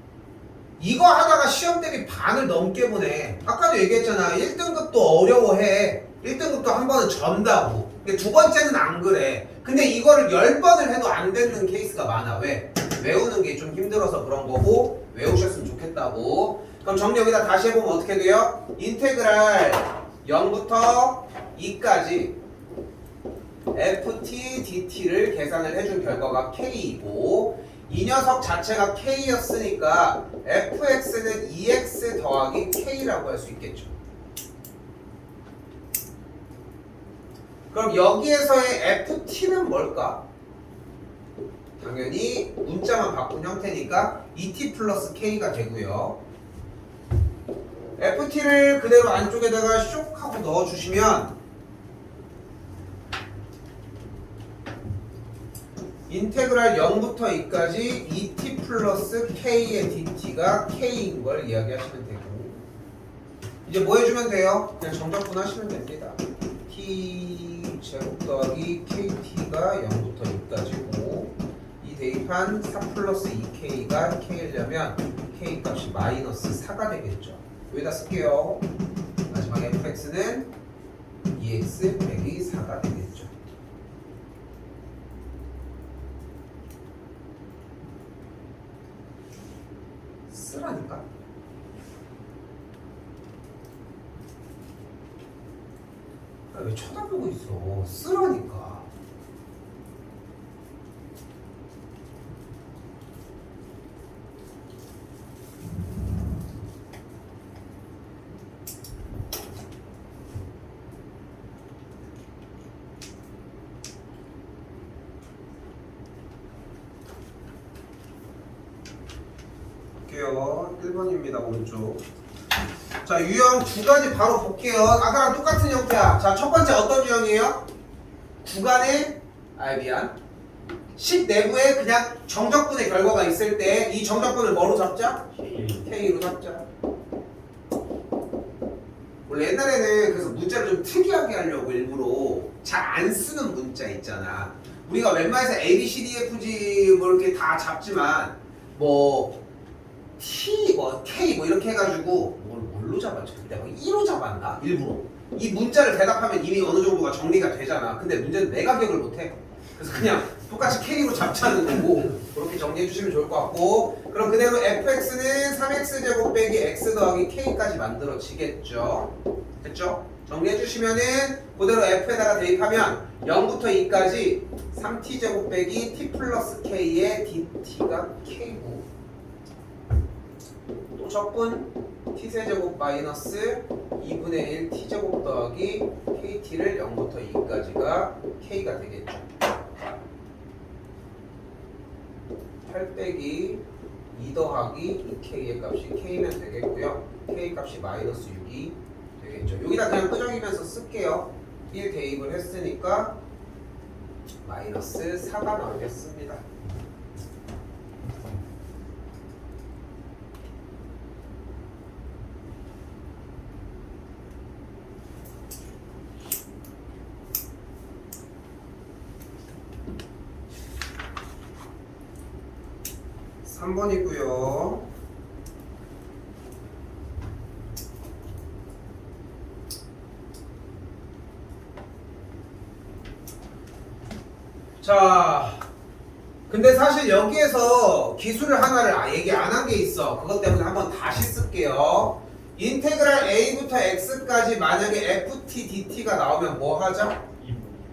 이거 하다가 시험 대비 반을 넘게 보내. 아까도 얘기했잖아. 1등급도 어려워해. 1등급도 한 번은 전다고. 근데 두 번째는 안 그래. 근데 이거를 10번을 해도 안 되는 케이스가 많아. 왜? 외우는 게 좀 힘들어서 그런 거고, 외우셨으면 좋겠다고. 그럼 정리 여기다 다시 해보면 어떻게 돼요? 인테그랄 0부터 2까지 ft dt를 계산을 해준 결과가 k이고 이 녀석 자체가 k였으니까 fx는 2x 더하기 k라고 할 수 있겠죠. 그럼 여기에서의 ft는 뭘까? 당연히 문자만 바꾼 형태니까 2t 플러스 k가 되고요. ft를 그대로 안쪽에다가 쇽 하고 넣어주시면 인테그랄 0부터 2까지 2t 플러스 k의 dt가 k인 걸 이야기하시면 되고 이제 뭐 해주면 돼요? 그냥 정적분 하시면 됩니다. t 제곱 더하기 kt가 0부터 2까지고 이 대입한 4 플러스 2k가 k이려면 k 값이 마이너스 4가 되겠죠. 여기다 쓸게요. 마지막에 fx는 2x 빼기 4가 되겠죠. 쓰라니까? 왜 쳐다보고 있어? 쓰라니까. 볼게요. 1번입니다. 오른쪽. 자, 유형 두 가지 바로 볼게요. 아까랑 똑같은 형태야. 자, 첫 번째 어떤 유형이에요? 구간에 미안. 식 내부에 그냥 정적분의 결과가 있을 때 이 정적분을 뭐로 잡자? K로 잡자. 원래 옛날에는 그래서 문자를 좀 특이하게 하려고 일부러 잘 안 쓰는 문자 있잖아. 우리가 웬만해서 A, B, C, D, F, G 뭐 이렇게 다 잡지만 뭐 T, 뭐 K 뭐 이렇게 해가지고 뭘로 잡았지? 그때 뭐 2로 잡았나? 일부러. 이 문자를 대답하면 이미 어느 정도가 정리가 되잖아. 근데 문제는 내가 기억을 못해. 그래서 그냥 똑같이 K로 잡자는 거고 그렇게 정리해 주시면 좋을 것 같고 그럼 그대로 fx는 3x제곱 빼기 x 더하기 k까지 만들어지겠죠. 됐죠? 정리해 주시면은 그대로 f에다가 대입하면 0부터 2까지 3t제곱 빼기 t 플러스 k의 dt가 k고 또 적분 t세제곱 마이너스 2분의 1 t제곱 더하기 kt를 0부터 2까지가 k가 되겠죠. 8 빼기 2 더하기 2k의 값이 k면 되겠고요. k 값이 마이너스 6이 되겠죠. 여기다 그냥 끄적이면서 쓸게요. 1 대입을 했으니까 마이너스 4가 나오겠습니다. 삼 번이고요. 자, 근데 사실 여기에서 기술을 하나를 얘기 안 한 게 있어. 그것 때문에 한번 다시 쓸게요. 인테그랄 a부터 x까지 만약에 ft dt가 나오면 뭐 하죠?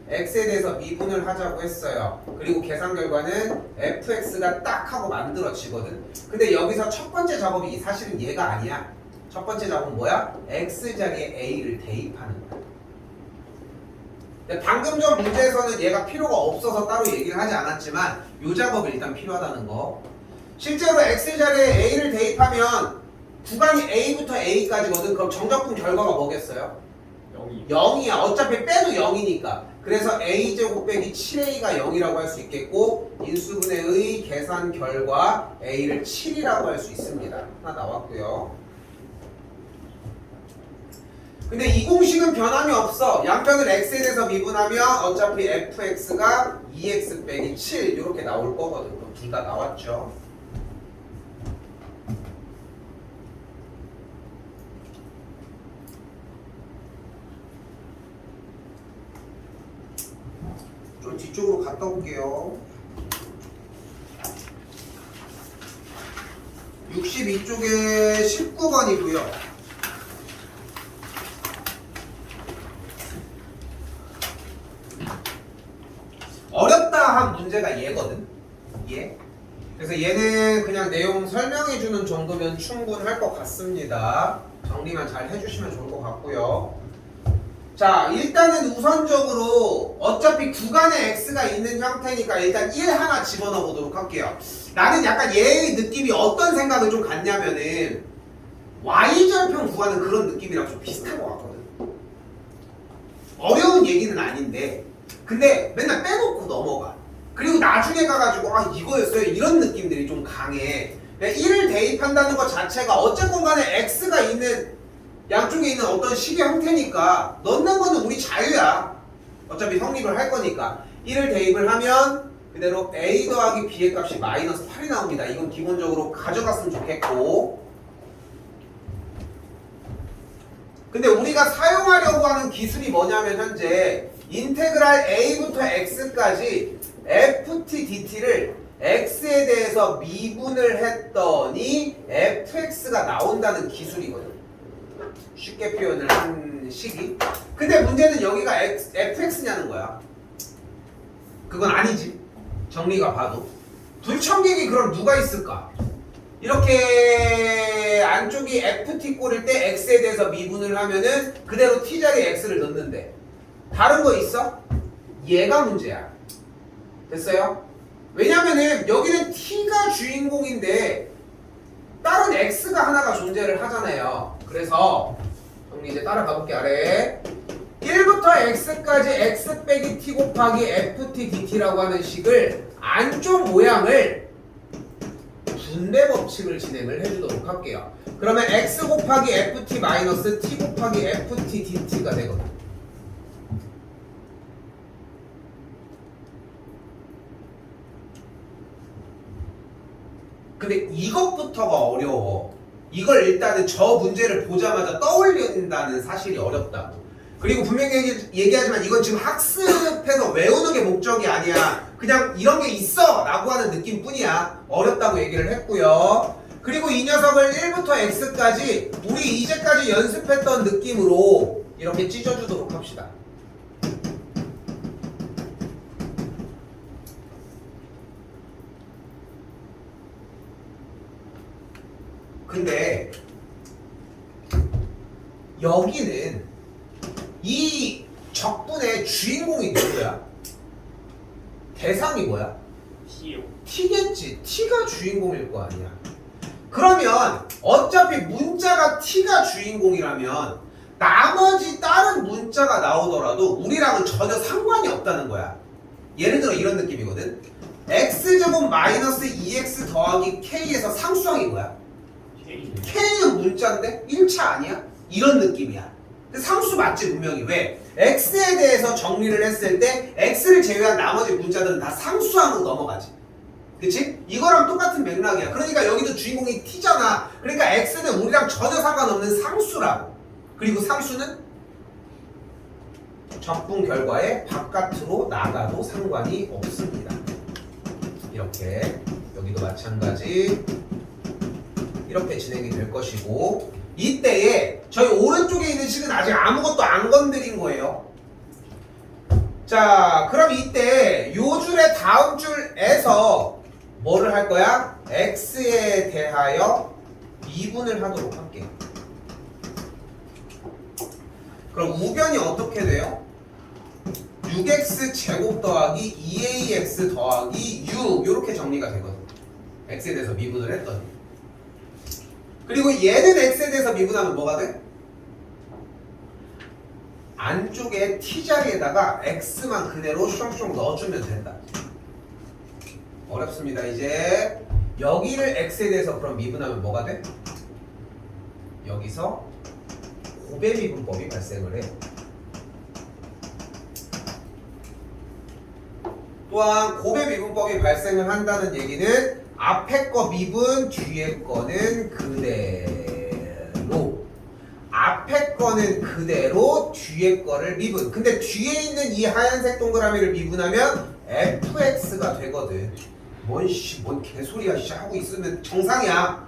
x에 대해서 미분을 하자고 했어요. 그리고 계산 결과는 fx가 딱 하고 만들어지거든. 근데 여기서 첫 번째 작업이 사실은 얘가 아니야. 첫 번째 작업은 뭐야? x 자리에 a를 대입하는 거야. 근데 방금 전 문제에서는 얘가 필요가 없어서 따로 얘기를 하지 않았지만 이 작업이 일단 필요하다는 거. 실제로 x 자리에 a를 대입하면 구간이 a부터 a까지거든. 그럼 정적분 결과가 뭐겠어요? 0이야. 어차피 빼도 0이니까. 그래서 a제곱 빼기 7a가 0이라고 할 수 있겠고 인수분해의 계산 결과 a를 7이라고 할 수 있습니다. 하나 나왔고요. 근데 이 공식은 변함이 없어. 양변을 x에 대해서 미분하면 어차피 fx가 2x 빼기 7 이렇게 나올 거거든. 그럼 둘 다 나왔죠. 좀 뒤쪽으로 갔다 올게요. 62쪽에 19번이고요. 이제는 그냥 내용 설명해주는 정도면 충분할 것 같습니다. 정리만 잘 해주시면 좋을 것 같고요. 자, 일단은 우선적으로 어차피 구간에 x가 있는 형태니까 일단 1 하나 집어넣어 보도록 할게요. 나는 약간 얘의 느낌이 어떤 생각을 좀 갖냐면은 y절편 구하는 그런 느낌이랑 좀 비슷한 것 같거든. 어려운 얘기는 아닌데 근데 맨날 빼놓고 넘어가. 그리고 나중에 가가지고 아 이거였어요 이런 느낌들이 좀 강해. 1을 대입한다는 것 자체가 어쨌건 간에 x가 있는 양쪽에 있는 어떤 식의 형태니까 넣는 거는 우리 자유야. 어차피 성립을 할 거니까 1을 대입을 하면 그대로 a 더하기 b의 값이 마이너스 8이 나옵니다. 이건 기본적으로 가져갔으면 좋겠고, 근데 우리가 사용하려고 하는 기술이 뭐냐면 현재 인테그랄 a부터 x까지 ft dt를 x에 대해서 미분을 했더니 fx가 나온다는 기술이거든. 쉽게 표현을 한 식이. 근데 문제는 여기가 fx냐는 거야. 그건 아니지. 정리가 봐도. 불청객이 그럼 누가 있을까? 이렇게 안쪽이 ft 꼴일 때 x에 대해서 미분을 하면은 그대로 t 자리에 x를 넣는데 다른 거 있어? 얘가 문제야. 됐어요? 왜냐면은 여기는 t가 주인공인데 다른 x가 하나가 존재를 하잖아요. 그래서 정리 이제 따라가 볼게. 아래 1부터 x까지 x 빼기 t 곱하기 ft dt라고 하는 식을 안쪽 모양을 분배 법칙을 진행을 해주도록 할게요. 그러면 x 곱하기 ft 마이너스 t 곱하기 ft dt가 되거든. 근데 이것부터가 어려워. 이걸 일단은 저 문제를 보자마자 떠올린다는 사실이 어렵다고. 그리고 분명히 얘기하지만 이건 지금 학습해서 외우는 게 목적이 아니야. 그냥 이런 게 있어 라고 하는 느낌뿐이야. 어렵다고 얘기를 했고요. 그리고 이 녀석을 1부터 x까지 우리 이제까지 연습했던 느낌으로 이렇게 찢어주도록 합시다. 근데 여기는 이 적분의 주인공이 누구야? 대상이 뭐야? t요. t겠지. t가 주인공일 거 아니야. 그러면 어차피 문자가 t가 주인공이라면 나머지 다른 문자가 나오더라도 우리랑은 전혀 상관이 없다는 거야. 예를 들어 이런 느낌이거든. x제곱 마이너스 2x 더하기 k에서 상수항이 뭐야? K는 문자인데 1차 아니야? 이런 느낌이야. 근데 상수 맞지 분명히. 왜? X에 대해서 정리를 했을 때 X를 제외한 나머지 문자들은 다 상수항으로 넘어가지. 그치? 이거랑 똑같은 맥락이야. 그러니까 여기도 주인공이 T잖아. 그러니까 X는 우리랑 전혀 상관없는 상수라고. 그리고 상수는 적분 결과에 바깥으로 나가도 상관이 없습니다. 이렇게 여기도 마찬가지. 이렇게 진행이 될 것이고, 이때에 저희 오른쪽에 있는 식은 아직 아무것도 안 건드린 거예요. 자, 그럼 이때 요 줄의 다음 줄에서 뭐를 할 거야? x에 대하여 미분을 하도록 할게요. 그럼 우변이 어떻게 돼요? 6x 제곱 더하기 2ax 더하기 6 이렇게 정리가 되거든. x에 대해서 미분을 했더니. 그리고 얘는 x에 대해서 미분하면 뭐가 돼? 안쪽에 t자리에다가 x만 그대로 숑숑 넣어주면 된다. 어렵습니다. 이제 여기를 x에 대해서 그럼 미분하면 뭐가 돼? 여기서 곱의 미분법이 발생을 해. 또한 곱의 미분법이 발생을 한다는 얘기는 앞에 거 미분, 뒤에 거는 그대로. 앞에 거는 그대로, 뒤에 거를 미분. 근데 뒤에 있는 이 하얀색 동그라미를 미분하면 fx가 되거든. 뭔 개소리야 하고 있으면 정상이야.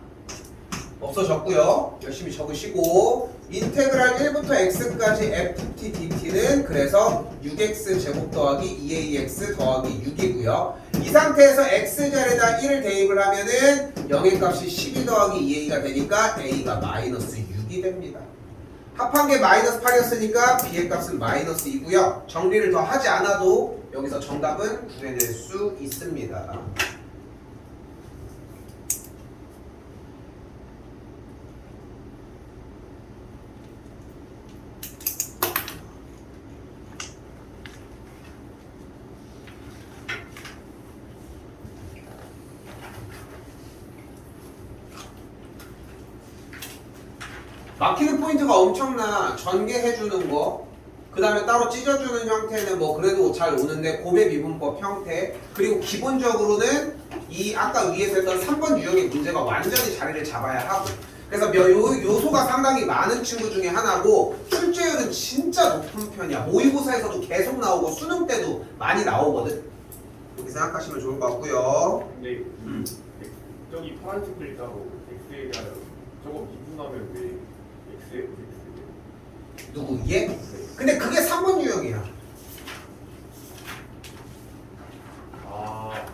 없어졌고요. 열심히 적으시고 인테그랄 1부터 x까지 ft dt는 그래서 6x 제곱 더하기 2ax 더하기 6이고요. 이 상태에서 x자리에다 1을 대입을 하면은 0의 값이 12 더하기 2a가 되니까 a가 마이너스 6이 됩니다. 합한 게 마이너스 8이었으니까 b의 값은 마이너스 2고요. 정리를 더 하지 않아도 여기서 정답은 구해낼 수 있습니다. 막히는 포인트가 엄청나. 전개해주는 거, 그 다음에 따로 찢어주는 형태는 뭐 그래도 잘 오는데 고배 미분법 형태, 그리고 기본적으로는 이 아까 위에서 했던 3번 유형의 문제가 완전히 자리를 잡아야 하고, 그래서 요소가 상당히 많은 친구 중에 하나고 출제율은 진짜 높은 편이야. 모의고사에서도 계속 나오고 수능 때도 많이 나오거든. 그렇게 생각하시면 좋을 것 같고요. 근데 저기 파란색 글자로 X에 대하여 저거 미분하면 왜 X? 누구 얘? 근데 그게 3번 유형이야. 아,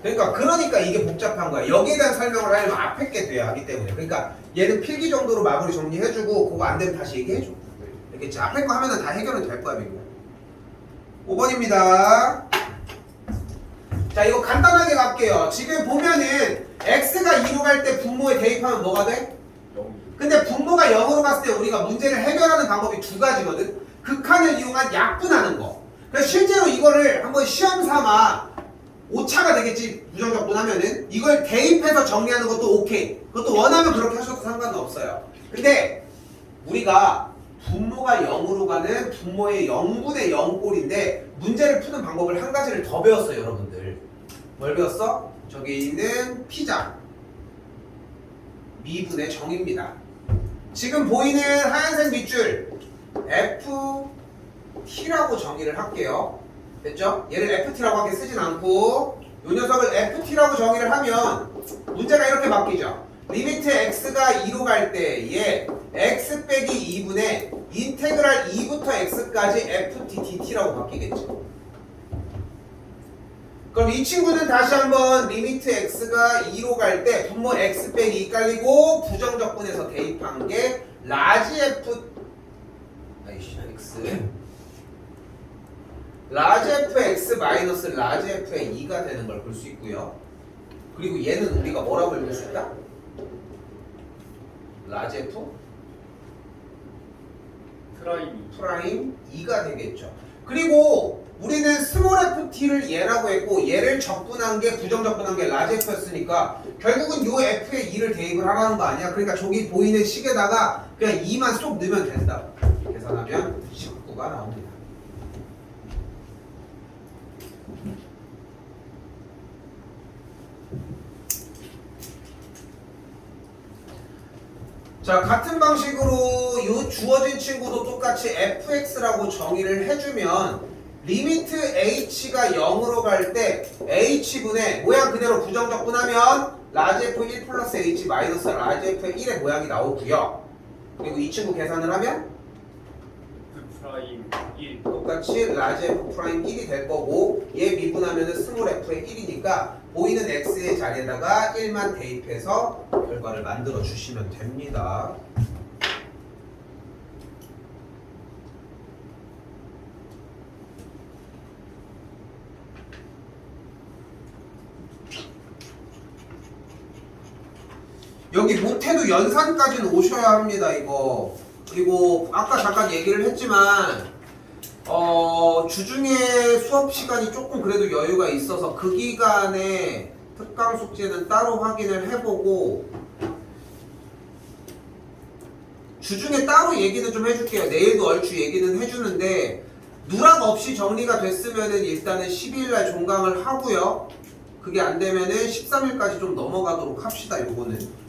그러니까 이게 복잡한 거야. 여기에 대한 설명을 하려면 앞에 게 돼야 하기 때문에. 그러니까 얘는 필기 정도로 마무리 정리해주고 그거 안 되면 다시 얘기해줘. 알겠지? 앞에 거 하면은 다 해결은 될 거야, 민구. 5번입니다. 자, 이거 간단하게 갈게요. 지금 보면은 x가 2로 갈 때 분모에 대입하면 뭐가 돼? 0. 근데 분모가 0으로 갔을 때 우리가 문제를 해결하는 방법이 두 가지거든. 극한을 이용한 약분하는 거. 그래서 실제로 이거를 한번 시험 삼아 오차가 되겠지, 부정적분하면은. 이걸 대입해서 정리하는 것도 오케이. 그것도 원하면 그렇게 하셔도 상관은 없어요. 근데 우리가 분모가 0으로 가는 분모의 0분의 0꼴인데 문제를 푸는 방법을 한 가지를 더 배웠어요, 여러분들. 뭘 배웠어? 저기 있는 피자 미분의 정입니다. 지금 보이는 하얀색 밑줄 ft라고 정의를 할게요. 됐죠? 얘를 ft라고 하게 쓰진 않고 이 녀석을 ft라고 정의를 하면 문제가 이렇게 바뀌죠. 리미트 x가 2로 갈 때 얘 x 빼기 2분의 인테그랄 2부터 x까지 ft dt라고 바뀌겠죠. 그럼 이 친구는 다시 한번 리미트 x가 2로 갈 때 분모 x 빼기 2 깔리고 부정적분해서 대입한 게 라지 f x 라지 fx 마이너스 라지 f의 2가 되는 걸 볼 수 있고요. 그리고 얘는 우리가 뭐라고 읽을 수 있다? 라지 f 프라임 2가 되겠죠. 그리고 우리는 스몰 ft를 얘라고 했고 얘를 적분한 게 부정적분한 게 라지 f였으니까 결국은 요 f에 2를 대입을 하라는 거 아니야. 그러니까 저기 보이는 식에다가 그냥 2만 쏙 넣으면 된다. 계산하면 19가 나옵니다. 자, 같은 방식으로 이 주어진 친구도 똑같이 fx라고 정의를 해주면 리미트 h가 0으로 갈 때 h분의 모양 그대로 부정적분하면 라지 f 1 플러스 h 마이너스 라지 f 1의 모양이 나오고요. 그리고 이 친구 계산을 하면 프라임 1. 똑같이 라지 f 프라임 1이 될 거고 얘 미분하면은 스몰 f의 1이니까 보이는 x의 자리에다가 1만 대입해서 결과를 만들어 주시면 됩니다. 여기 못해도 연산까지는 오셔야 합니다, 이거. 그리고 아까 잠깐 얘기를 했지만 주중에 수업 시간이 조금 그래도 여유가 있어서 그 기간에 특강 숙제는 따로 확인을 해보고 주중에 따로 얘기는 좀 해줄게요. 내일도 얼추 얘기는 해주는데 누락 없이 정리가 됐으면은 일단은 12일날 종강을 하고요. 그게 안 되면은 13일까지 좀 넘어가도록 합시다, 요거는.